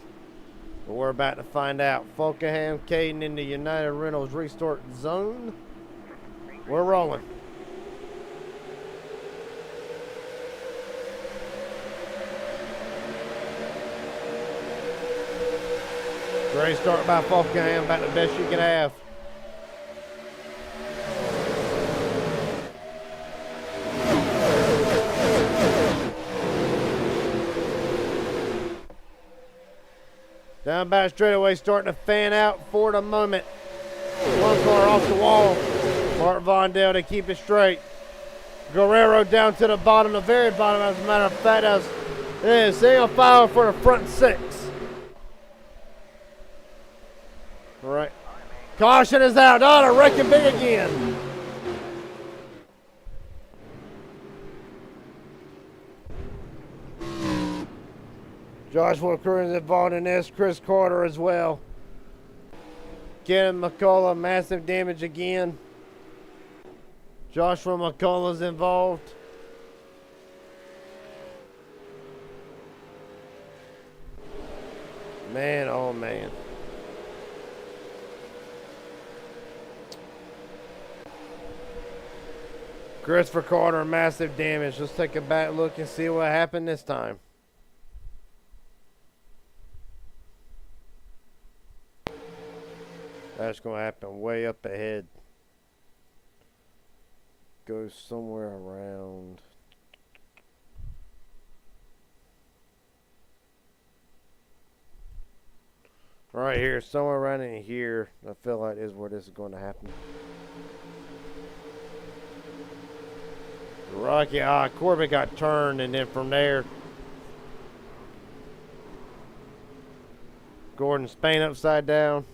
But we're about to find out. Fulgham, Caden in the United Reynolds restart zone. We're rolling. Great start by Fulgham, about the best you can have. Down back straightaway, starting to fan out for the moment. One car off the wall. Mark Vondale to keep it straight. Guerrero down to the bottom, the very bottom, as a matter of fact. It is single file for the front 6. All right. Caution is out. Oh, the wrecking big again. Joshua Cruz involved in this. Chris Carter as well. Ken McCullough, massive damage again. Joshua McCullough's involved. Man, oh man. Christopher Carter, massive damage. Let's take a back look and see what happened this time. That's going to happen way up ahead. Go somewhere around. Right here, somewhere around in here. I feel like is where this is going to happen. Rocky, Corbett got turned, and then from there, Gordon Spain upside down.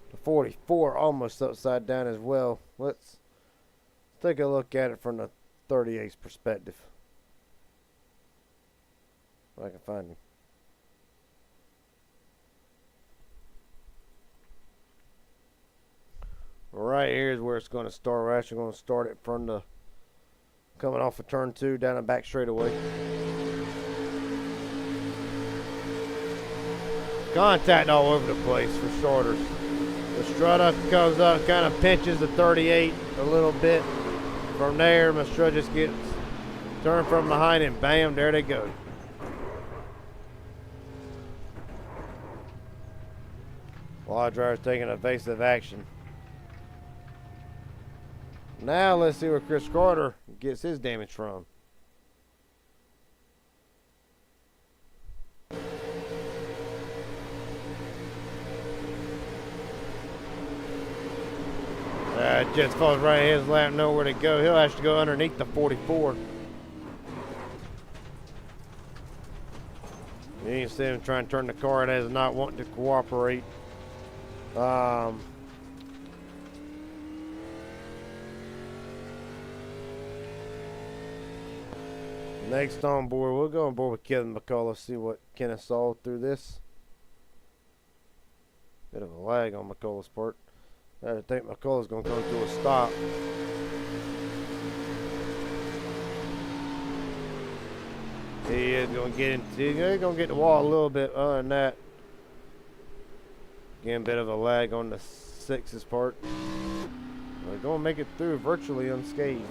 The 44 almost upside down as well. Let's take a look at it from the 38's perspective. If I can find him. Right here is where it's going to start. We're actually going to start it from the coming off of turn 2 down and back straightaway. Contact all over the place for starters. Mastretta comes up, kind of pinches the 38 a little bit. From there, Mastretta just gets turned from behind and bam, there they go. A lot of drivers taking evasive action. Now let's see where Chris Carter gets his damage from. Jets falls right in his lap, nowhere to go. He'll have to go underneath the 44. You can see him trying to turn the car and as not wanting to cooperate. Next on board, we'll go on board with Kevin McCullough, see what Kenneth saw through this. Bit of a lag on McCullough's part. I think McCullough's going to come to a stop. He is going to get into, he's going to get the wall a little bit. Other than that, again, a bit of a lag on the 6's part. They're going to make it through virtually unscathed.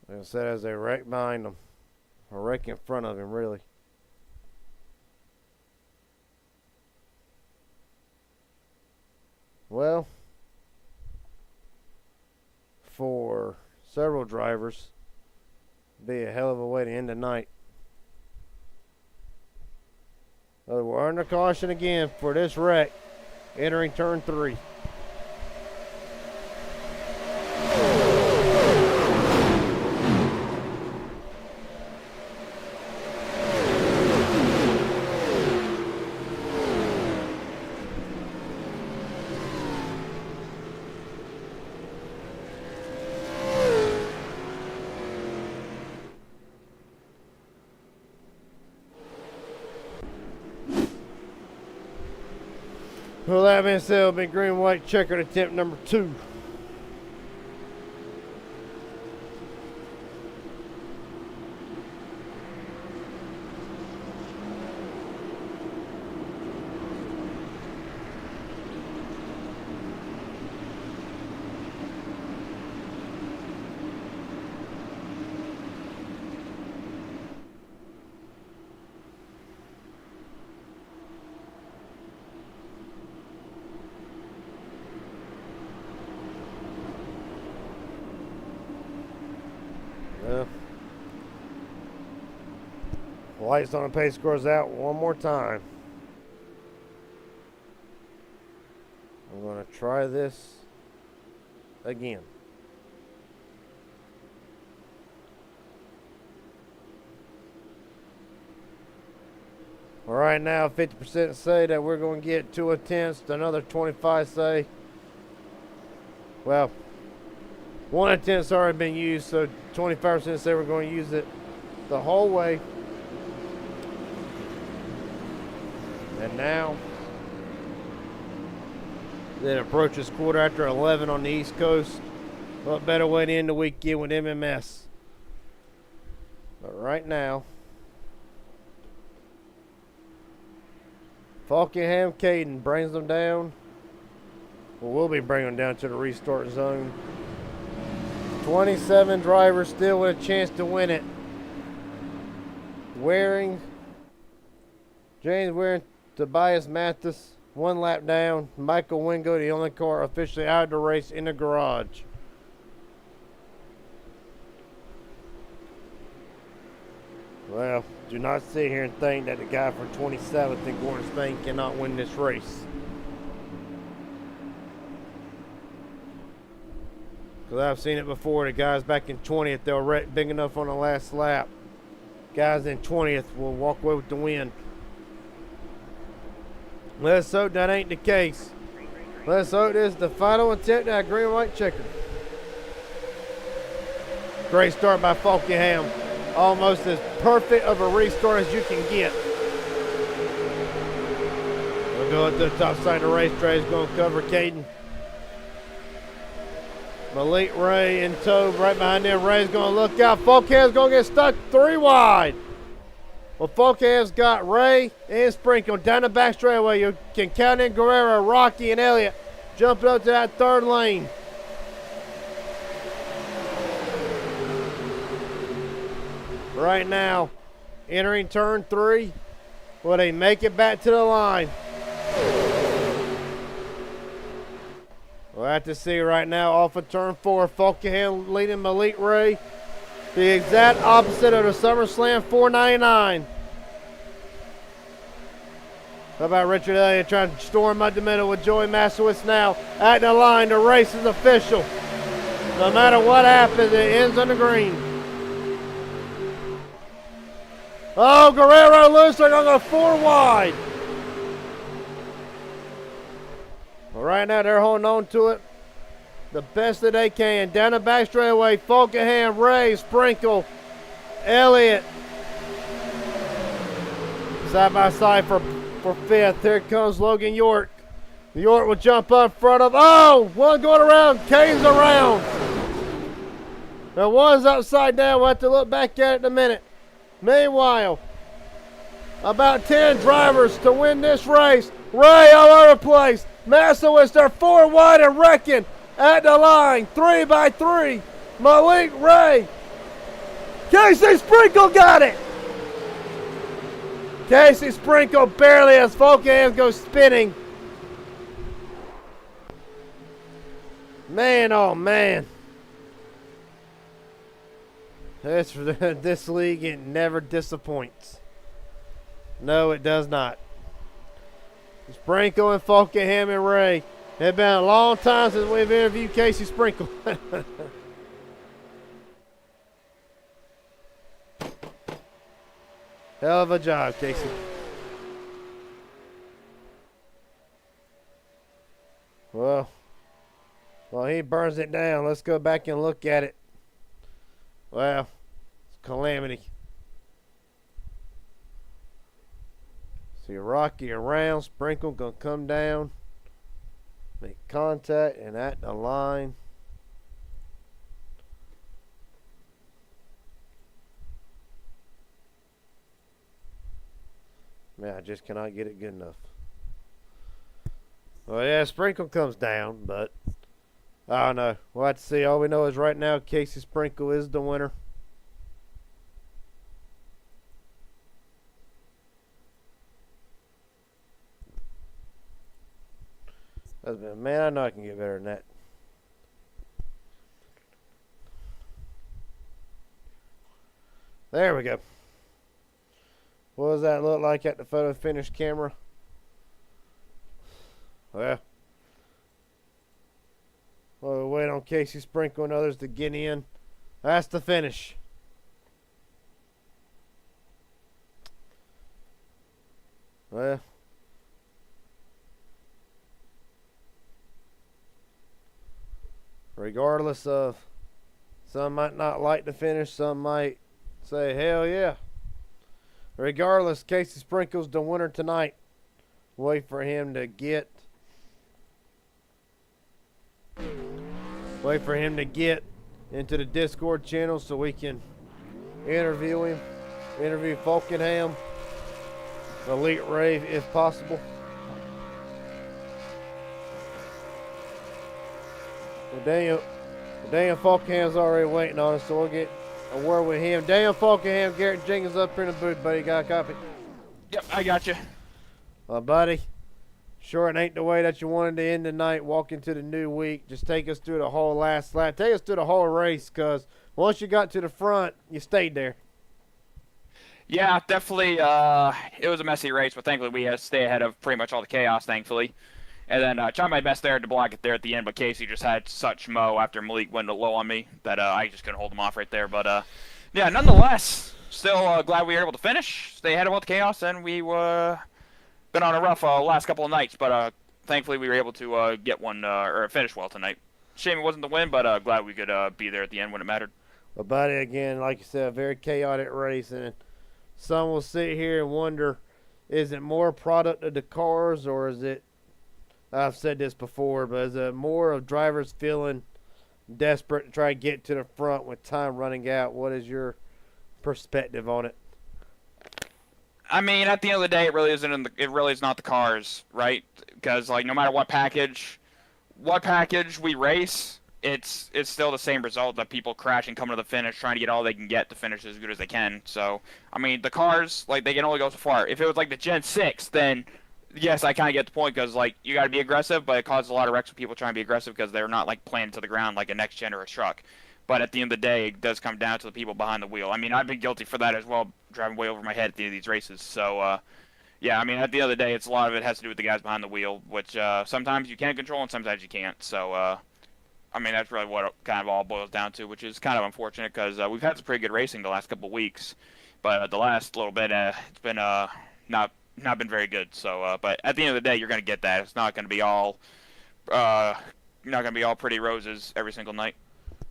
Like I said, as they wreck behind him, or wreck in front of him, really. Well, for several drivers, be a hell of a way to end the night. We're under caution again for this wreck, entering turn 3. Well, that being said, it'll be green-white checkered attempt number 2. Lights on the pace scores out one more time. I'm going to try this again. All right, now 50% say that we're going to get 2 attempts. Another 25 say, well, 1 attempt's already been used, so 25% say we're going to use it the whole way. And now, it approaches quarter after 11 on the East Coast. What better way to end the weekend with MMS? But right now, Falkenham Caden brings them down. Well, we'll be bringing them down to the restart zone. 27 drivers still with a chance to win it. James Waring, Tobias Mathis, 1 lap down. Michael Wingo, the only car officially out of the race in the garage. Well, do not sit here and think that the guy for 27th in Gordon Spain cannot win this race. Because I've seen it before. The guys back in 20th, they'll wreck big enough on the last lap. Guys in 20th will walk away with the win. Let's hope that ain't the case. Let's hope this is the final attempt at green-white checker. Great start by Falkenham. Almost as perfect of a restart as you can get. We'll go at the top side of the racetrack. He's going to cover Caden. Malik Ray in tow right behind them. Ray's going to look out. Falkenham's going to get stuck 3 wide. Well, Falkenham's got Ray and Sprinkle down the back straightaway. You can count in Guerrero, Rocky, and Elliott jumping up to that 3rd lane. Right now, entering turn 3. Will they make it back to the line? We'll have to see right now off of turn 4. Falkenham leading Malik Ray. The exact opposite of the SummerSlam 499. How about Richard Elliott trying to storm up the middle with Joey Masowitz now at the line. The race is official. No matter what happens, it ends on the green. Oh, Guerrero loose. They're going to go 4 wide. Well, right now they're holding on to it the best that they can. Down the back straightaway, Falkenham, Ray, Sprinkle, Elliott. Side by side for 5th. Here comes Logan York. York will jump up in front of, oh, one going around, Kane's around. Now one's upside down. We'll have to look back at it in a minute. Meanwhile, about 10 drivers to win this race. Ray all over the place. Masowitz, they're 4 wide and wrecking at the line. 3 by 3. Malik Ray. Casey Sprinkle got it. Casey Sprinkle barely as Falkenham goes spinning. Man, oh man. This league, it never disappoints. No, it does not. Sprinkle and Falkenham and Ray. It's been a long time since we've interviewed Casey Sprinkle. Hell of a job, Casey. Well, while he burns it down, let's go back and look at it. Well, it's calamity. See Rocky around, Sprinkle gonna come down, make contact, and at the line. Man, I just cannot get it good enough. Well, yeah, Sprinkle comes down, but I don't know. We'll have to see. All we know is right now, Casey Sprinkle is the winner. Man, I know I can get better than that. There we go. What does that look like at the photo finish camera? Well, we'll wait on Casey Sprinkle and others to get in. That's the finish. Well, regardless of, some might not like the finish, some might say, hell yeah. Regardless, Casey Sprinkle's the winner tonight. Wait for him to get into the Discord channel so we can interview him. Interview Falkenham, Elite Rave if possible. Well, Daniel Falkenham's already waiting on us, so we'll get a word with him. Daniel Falkenham, Garrett Jenkins up here in the booth, buddy. Got a copy? Yep, I got you. Well, buddy, sure it ain't the way that you wanted to end the night, walk into the new week. Just take us through the whole last lap. Take us through the whole race, because once you got to the front, you stayed there. Yeah, definitely. It was a messy race, but thankfully we had to stay ahead of pretty much all the chaos, thankfully. And then tried my best there to block it there at the end, but Casey just had such mo after Malik went low on me that I just couldn't hold him off right there. But yeah, nonetheless, still glad we were able to finish, stay ahead of all the chaos, and we been on a rough last couple of nights, but thankfully we were able to get one or finish well tonight. Shame it wasn't the win, but glad we could be there at the end when it mattered. Well, buddy, again, like you said, a very chaotic race, and some will sit here and wonder, is it more product of the cars, or is it, I've said this before, but is it more of drivers feeling desperate to try to get to the front with time running out? What is your perspective on it? I mean, at the end of the day, it really isn't. It really is not the cars, right? Because like, no matter what package we race, it's still the same result that people crash and come to the finish, trying to get all they can get to finish as good as they can. So, I mean, the cars, like, they can only go so far. If it was like the Gen 6, then yes, I kind of get the point because like you got to be aggressive, but it causes a lot of wrecks when people try and be aggressive because they're not like planted to the ground like a next gen or a truck. But at the end of the day, it does come down to the people behind the wheel. I mean, I've been guilty for that as well, driving way over my head at the end of these races. So yeah, I mean, at the end of the day, it's a lot of it has to do with the guys behind the wheel, which sometimes you can control and sometimes you can't. So I mean, that's really what it kind of all boils down to, which is kind of unfortunate because we've had some pretty good racing the last couple of weeks, but the last little bit it's been not been very good. So, but at the end of the day, you're going to get that. It's not going to be all pretty roses every single night.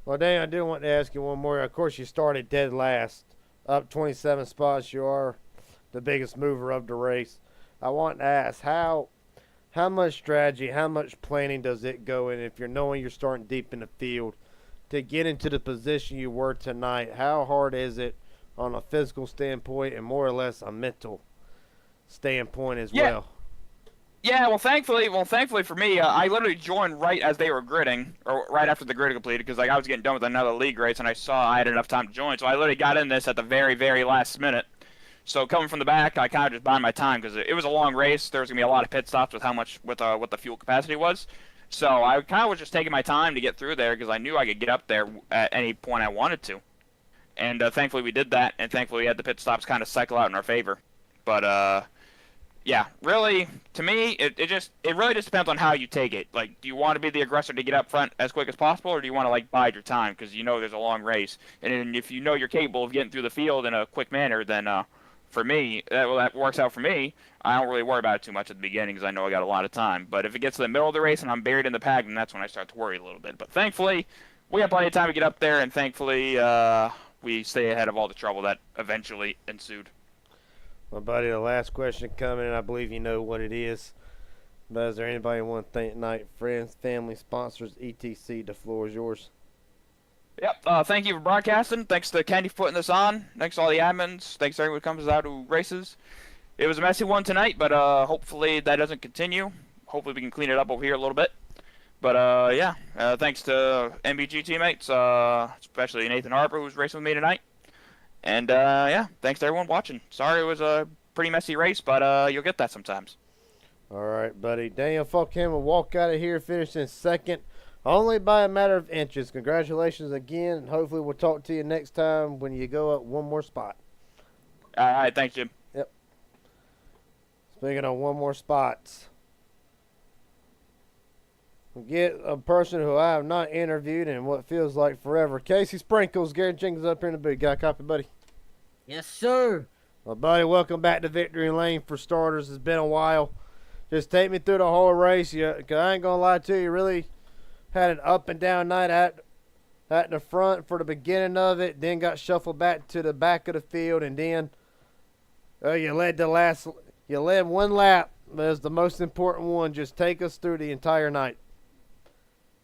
Well, Dan, I do want to ask you one more. Of course, you started dead last, up 27 spots. You are the biggest mover of the race. I want to ask how much strategy, how much planning does it go in if you're knowing you're starting deep in the field to get into the position you were tonight? How hard is it on a physical standpoint and more or less a mental standpoint as well? Yeah, well, thankfully for me, I literally joined right as they were gridding, or right after the grid completed, because like I was getting done with another league race, and I saw I had enough time to join, so I literally got in this at the very, very last minute. So coming from the back, I kind of just buying my time because it was a long race. There was gonna be a lot of pit stops with what the fuel capacity was. So I kind of was just taking my time to get through there because I knew I could get up there at any point I wanted to. And thankfully we did that, and thankfully we had the pit stops kind of cycle out in our favor. But yeah, really, to me, it really just depends on how you take it. Like, do you want to be the aggressor to get up front as quick as possible, or do you want to like bide your time because you know there's a long race? And if you know you're capable of getting through the field in a quick manner, then for me, that works out for me. I don't really worry about it too much at the beginning because I know I got a lot of time. But if it gets to the middle of the race and I'm buried in the pack, then that's when I start to worry a little bit. But thankfully, we have plenty of time to get up there, and thankfully, we stay ahead of all the trouble that eventually ensued. My buddy, the last question coming, and I believe you know what it is. But is there anybody want to thank tonight? Friends, family, sponsors, etc. The floor is yours. Yep. Thank you for broadcasting. Thanks to Kenny for putting this on. Thanks to all the admins. Thanks to everyone who comes out who races. It was a messy one tonight, but hopefully that doesn't continue. Hopefully we can clean it up over here a little bit. But yeah, thanks to MBG teammates, especially Nathan Harper who's racing with me tonight. And yeah, thanks to everyone watching. Sorry it was a pretty messy race, but you'll get that sometimes. All right, buddy. Daniel Fulkham will walk out of here, finishing second, only by a matter of inches. Congratulations again, and hopefully we'll talk to you next time when you go up one more spot. All right, thanks, Jim. Yep. Speaking of one more spots, we get a person who I have not interviewed in what feels like forever. Casey Sprinkles, Gary Jenkins up here in the booth. Got a copy, buddy? Yes, sir. Well, buddy, welcome back to Victory Lane for starters. It's been a while. Just take me through the whole race. Cause I ain't gonna lie to you, really had an up and down night at the front for the beginning of it, then got shuffled back to the back of the field, and then you led one lap. That was the most important one. Just take us through the entire night.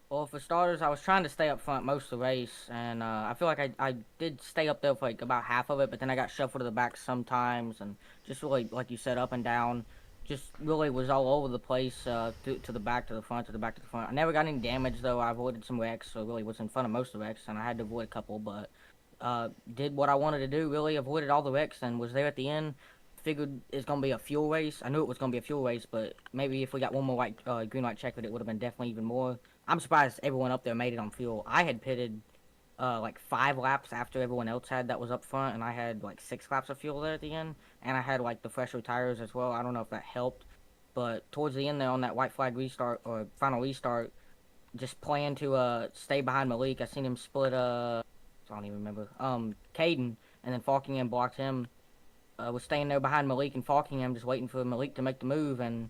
Well, for starters, I was trying to stay up front most of the race, and I feel like I did stay up there for like about half of it, but then I got shuffled to the back sometimes, and just really, like you said, up and down. Just really was all over the place, to the back, to the front, to the back, to the front. I never got any damage, though. I avoided some wrecks, so really was in front of most of the wrecks, and I had to avoid a couple, but did what I wanted to do, really avoided all the wrecks, and was there at the end. Figured it's going to be a fuel race. I knew it was going to be a fuel race, but maybe if we got one more green light check, it would have been definitely even more. I'm surprised everyone up there made it on fuel. I had pitted like 5 laps after everyone else had that was up front, and I had like 6 laps of fuel there at the end, and I had like the fresher tires as well. I don't know if that helped, but towards the end there on that white flag restart or final restart, just planned to stay behind Malik. I seen him split I don't even remember Caden, and then Falkingham blocked him. Was staying there behind Malik and Falkingham, just waiting for Malik to make the move, and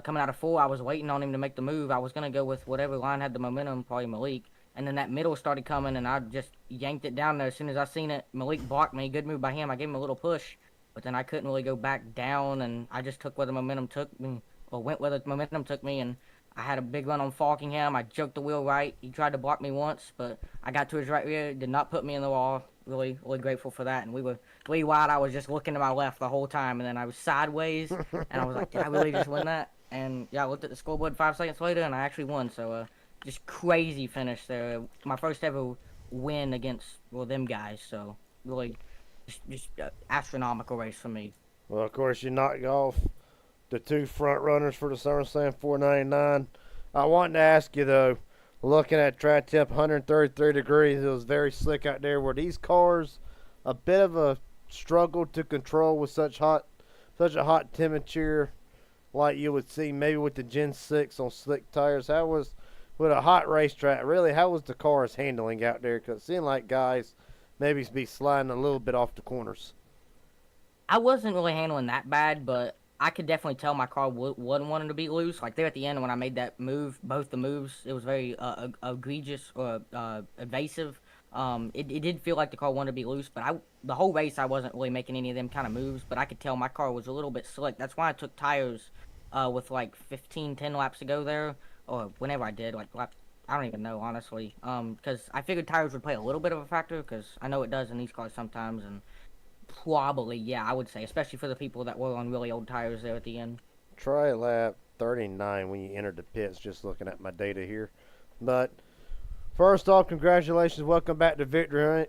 coming out of 4, I was waiting on him to make the move. I was going to go with whatever line had the momentum, probably Malik. And then that middle started coming, and I just yanked it down there. As soon as I seen it, Malik blocked me. Good move by him. I gave him a little push. But then I couldn't really go back down, and I just took where the momentum took me, or went where the momentum took me. And I had a big run on Falkingham. I joked the wheel right. He tried to block me once, but I got to his right rear. Did not put me in the wall. Really, really grateful for that. And we were 3 wide. I was just looking to my left the whole time, and then I was sideways, and I was like, did I really just win that? And yeah, I looked at the scoreboard 5 seconds later, and I actually won. So just crazy finish there. My first ever win against them guys. So really, just astronomical race for me. Well, of course, you knocked off the two front runners for the SummerSlam 499. I wanted to ask you though, looking at track temp 133 degrees, it was very slick out there. Were these cars a bit of a struggle to control with such a hot temperature, like you would see maybe with the Gen 6 on slick tires? How was with a hot racetrack? Really, how was the cars handling out there? Because it seemed like guys maybe be sliding a little bit off the corners. I wasn't really handling that bad, but I could definitely tell my car wasn't wanting to be loose. Like there at the end when I made that move, both the moves, it was very egregious or evasive. It did feel like the car wanted to be loose, but the whole race I wasn't really making any of them kind of moves. But I could tell my car was a little bit slick. That's why I took tires with like 10 laps to go there, or whenever I did, like lap. I don't even know honestly, because I figured tires would play a little bit of a factor, because I know it does in these cars sometimes, and probably, yeah, I would say, especially for the people that were on really old tires there at the end. Try lap 39 when you entered the pits, just looking at my data here. But first off, congratulations. Welcome back to Victory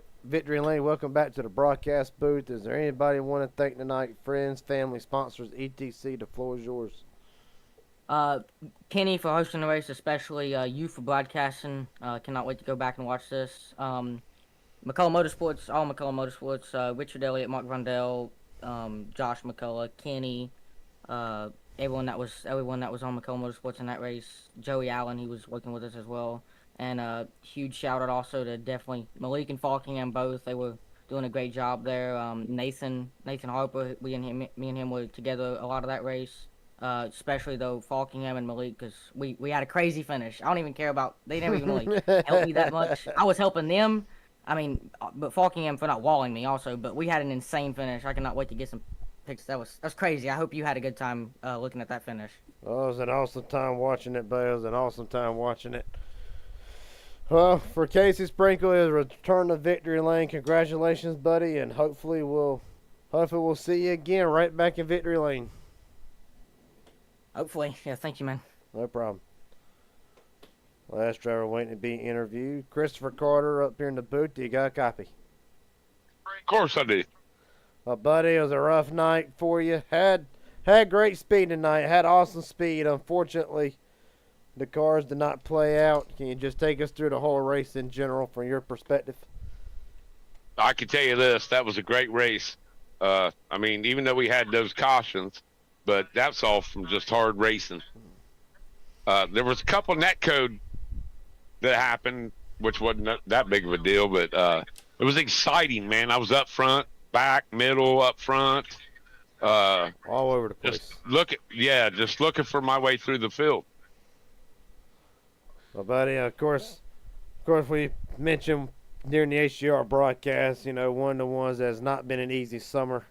Lane. Welcome back to the broadcast booth. Is there anybody want to thank tonight? Friends, family, sponsors, etc. The floor is yours. Kenny for hosting the race, especially you for broadcasting. Cannot wait to go back and watch this. McCullough Motorsports, all McCullough Motorsports, Richard Elliott, Mark Rundell, Josh McCullough, Kenny, everyone that was on McCullough Motorsports in that race. Joey Allen, he was working with us as well. And huge shout out also to definitely Malik and Falkingham both. They were doing a great job there. Nathan Harper, me and him were together a lot of that race. Especially though Falkingham and Malik, because we had a crazy finish. I don't even care about, they never even really helped me that much. I was helping them. I mean, but Falkingham for not walling me also, but we had an insane finish. I cannot wait to get some pics. That's crazy. I hope you had a good time looking at that finish. Oh, it was an awesome time watching it, but it was an awesome time watching it. Well, for Casey Sprinkle, his return to Victory Lane. Congratulations, buddy, and hopefully we'll see you again right back in Victory Lane. Hopefully. Yeah, thank you, man. No problem. Last driver waiting to be interviewed. Christopher Carter up here in the booth. Do you got a copy? Of course I do. Well, buddy, it was a rough night for you. Had great speed tonight. Had awesome speed. Unfortunately, the cars did not play out. Can you just take us through the whole race in general from your perspective? I can tell you this. That was a great race. I mean, even though we had those cautions, but that's all from just hard racing. There was a couple netcode that happened, which wasn't that big of a deal, but it was exciting, man. I was up front, back, middle, up front. All over the place. Just looking for my way through the field. Well, buddy, of course, we mentioned during the HGR broadcast, one of the ones that's not been an easy summer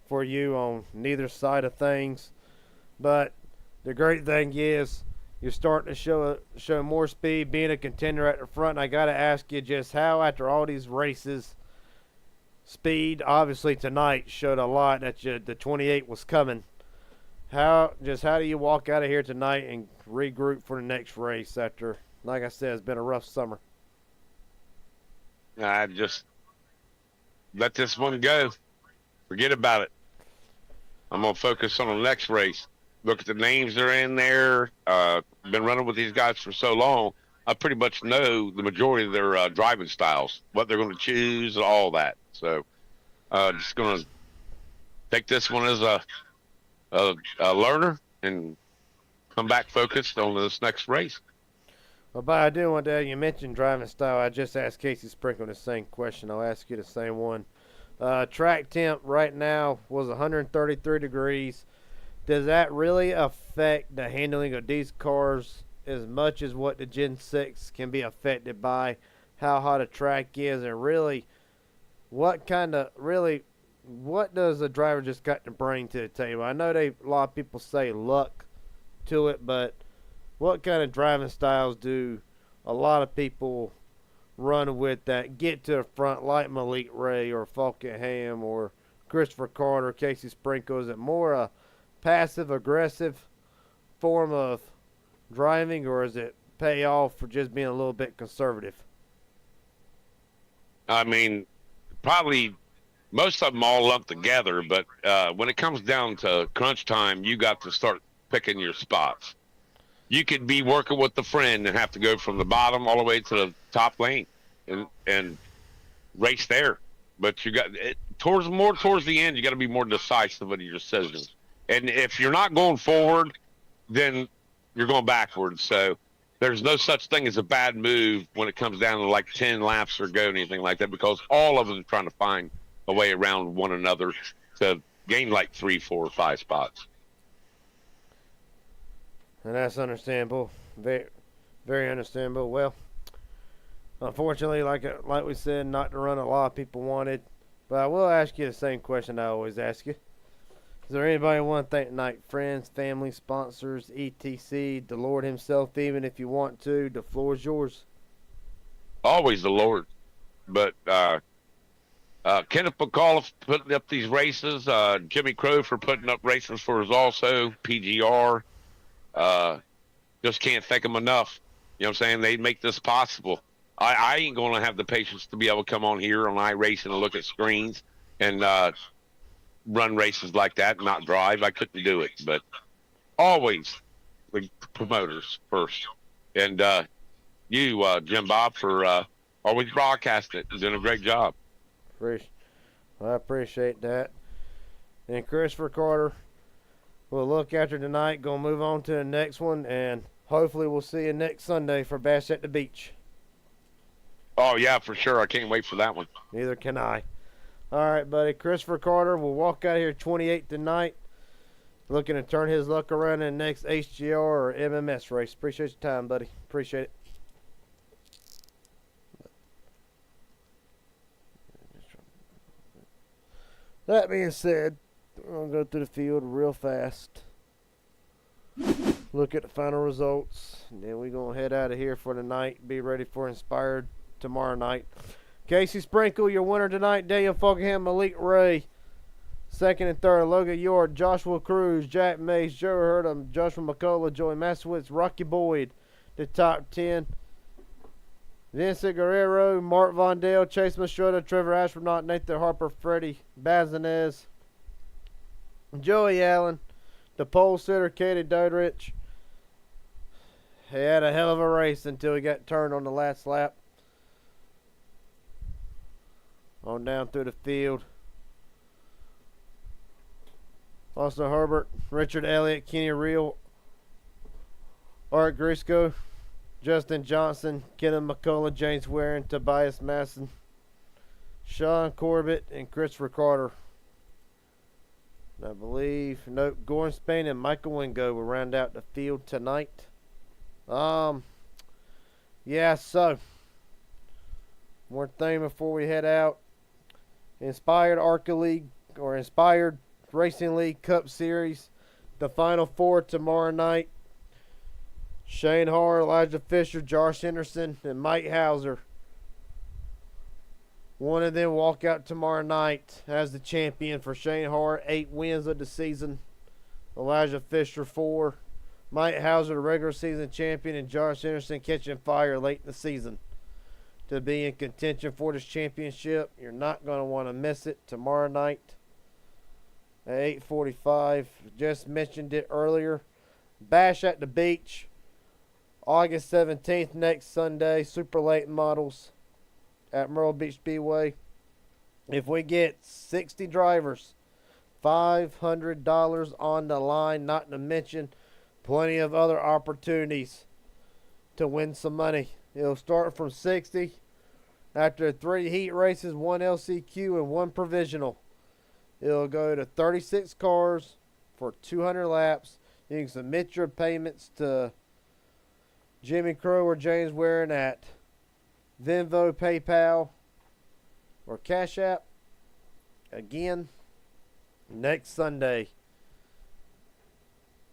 for you on neither side of things. But the great thing is you're starting to show more speed, being a contender at the front. And I got to ask you just how, after all these races, speed, obviously tonight, showed a lot that the 28 was coming. How do you walk out of here tonight and regroup for the next race after, like I said, it's been a rough summer? I just let this one go. Forget about it. I'm going to focus on the next race. Look at the names that are in there. Been running with these guys for so long. I pretty much know the majority of their driving styles, what they're going to choose, all that. So just going to take this one as a learner and come back focused on this next race. Well, but I do want to, you mentioned driving style. I just asked Casey Sprinkle the same question. I'll ask you the same one. Track temp right now was 133 degrees. Does that really affect the handling of these cars as much as what the Gen 6 can be affected by how hot a track is? And really, what does the driver just got to bring to the table? I know a lot of people say luck to it, but what kind of driving styles do a lot of people run with that get to the front, like Malik Ray or Falkenham or Christopher Carter, Casey Sprinkle? Is it more a passive-aggressive form of driving, or is it pay off for just being a little bit conservative? I mean, probably most of them all lumped together, but when it comes down to crunch time, you got to start picking your spots. You could be working with a friend and have to go from the bottom all the way to the top lane and race there. But you got it, towards the end, you got to be more decisive in your decisions. And if you're not going forward, then you're going backwards. So there's no such thing as a bad move when it comes down to like 10 laps or go anything like that, because all of them are trying to find a way around one another to gain like 3, 4, 5 spots. And that's understandable. Very, very understandable. Well, unfortunately, like we said, not the run a lot of people wanted. But I will ask you the same question I always ask you. Is there anybody want to thank tonight? Friends, family, sponsors, etc., the Lord himself, even if you want to. The floor is yours. Always the Lord. But Kenneth McAuliffe putting up these races, Jimmy Crow for putting up races for us also, PGR. Just can't thank them enough. You know what I'm saying? They make this possible. I ain't going to have the patience to be able to come on here on iRacing and look at screens and run races like that and not drive. I couldn't do it. But always the promoters first. And you, Jim Bob, for always broadcasting it and doing a great job. I appreciate that. And Christopher Carter, we'll look after tonight. Gonna move on to the next one, and hopefully we'll see you next Sunday for Bash at the Beach. Oh, yeah, for sure. I can't wait for that one. Neither can I. All right, buddy. Christopher Carter will walk out here 28th tonight, looking to turn his luck around in the next HGR or MMS race. Appreciate your time, buddy. Appreciate it. That being said, we're going to go through the field real fast. Look at the final results. And then we're going to head out of here for the night. Be ready for Inspired tomorrow night. Casey Sprinkle, your winner tonight. Daniel Fogelham, Malik Ray. Second and third, Logan York, Joshua Cruz, Jack Mace, Joe Hurdham, Joshua McCullough, Joey Masowitz, Rocky Boyd. The top 10. Vincent Guerrero, Mark Vondale, Chase Mastrota, Trevor Astronaut, Nathan Harper, Freddie Bazinez, Joey Allen, the pole sitter, Katie Dodrich. He had a hell of a race until he got turned on the last lap. On down through the field. Austin Herbert, Richard Elliott, Kenny Reel, Art Grisco, Justin Johnson, Kenneth McCullough, James Waring, Tobias Masson, Sean Corbett, and Christopher Carter. I believe, nope, Gordon Spain and Michael Wingo will round out the field tonight. Yeah, so, one thing before we head out. Inspired ARCA League, or Inspired Racing League Cup Series. The Final Four tomorrow night. Shane Harr, Elijah Fisher, Josh Henderson, and Mike Hauser. One of them walk out tomorrow night as the champion. For Shane Harr, 8 wins of the season. Elijah Fisher, 4. Mike Hauser, the regular season champion, and Josh Henderson catching fire late in the season to be in contention for this championship. You're not going to want to miss it tomorrow night at 8:45. Just mentioned it earlier. Bash at the Beach, August 17th, next Sunday. Super late models at Myrtle Beach Speedway. If we get 60 drivers, $500 on the line, not to mention plenty of other opportunities to win some money. It'll start from 60. After 3 heat races, 1 LCQ, and 1 provisional, it'll go to 36 cars for 200 laps. You can submit your payments to Jimmy Crow or James Waring at Venmo, PayPal, or Cash App. Again, next Sunday.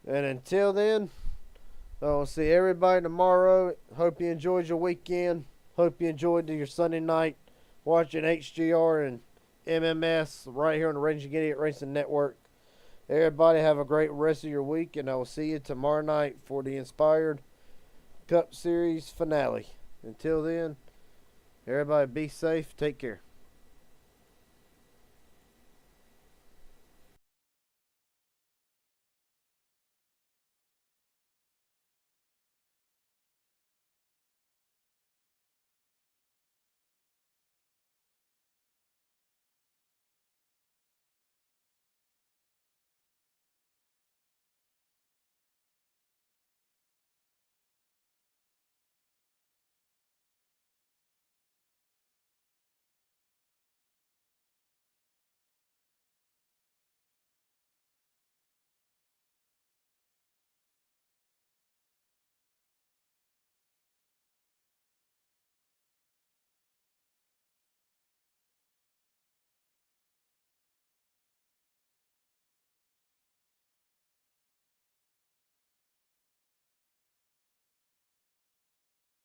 And until then, I'll see everybody tomorrow. Hope you enjoyed your weekend. Hope you enjoyed your Sunday night watching HGR and MMS right here on the Raging Idiot Racing Network. Everybody have a great rest of your week, and I will see you tomorrow night for the Inspired Cup Series finale. Until then, everybody be safe. Take care.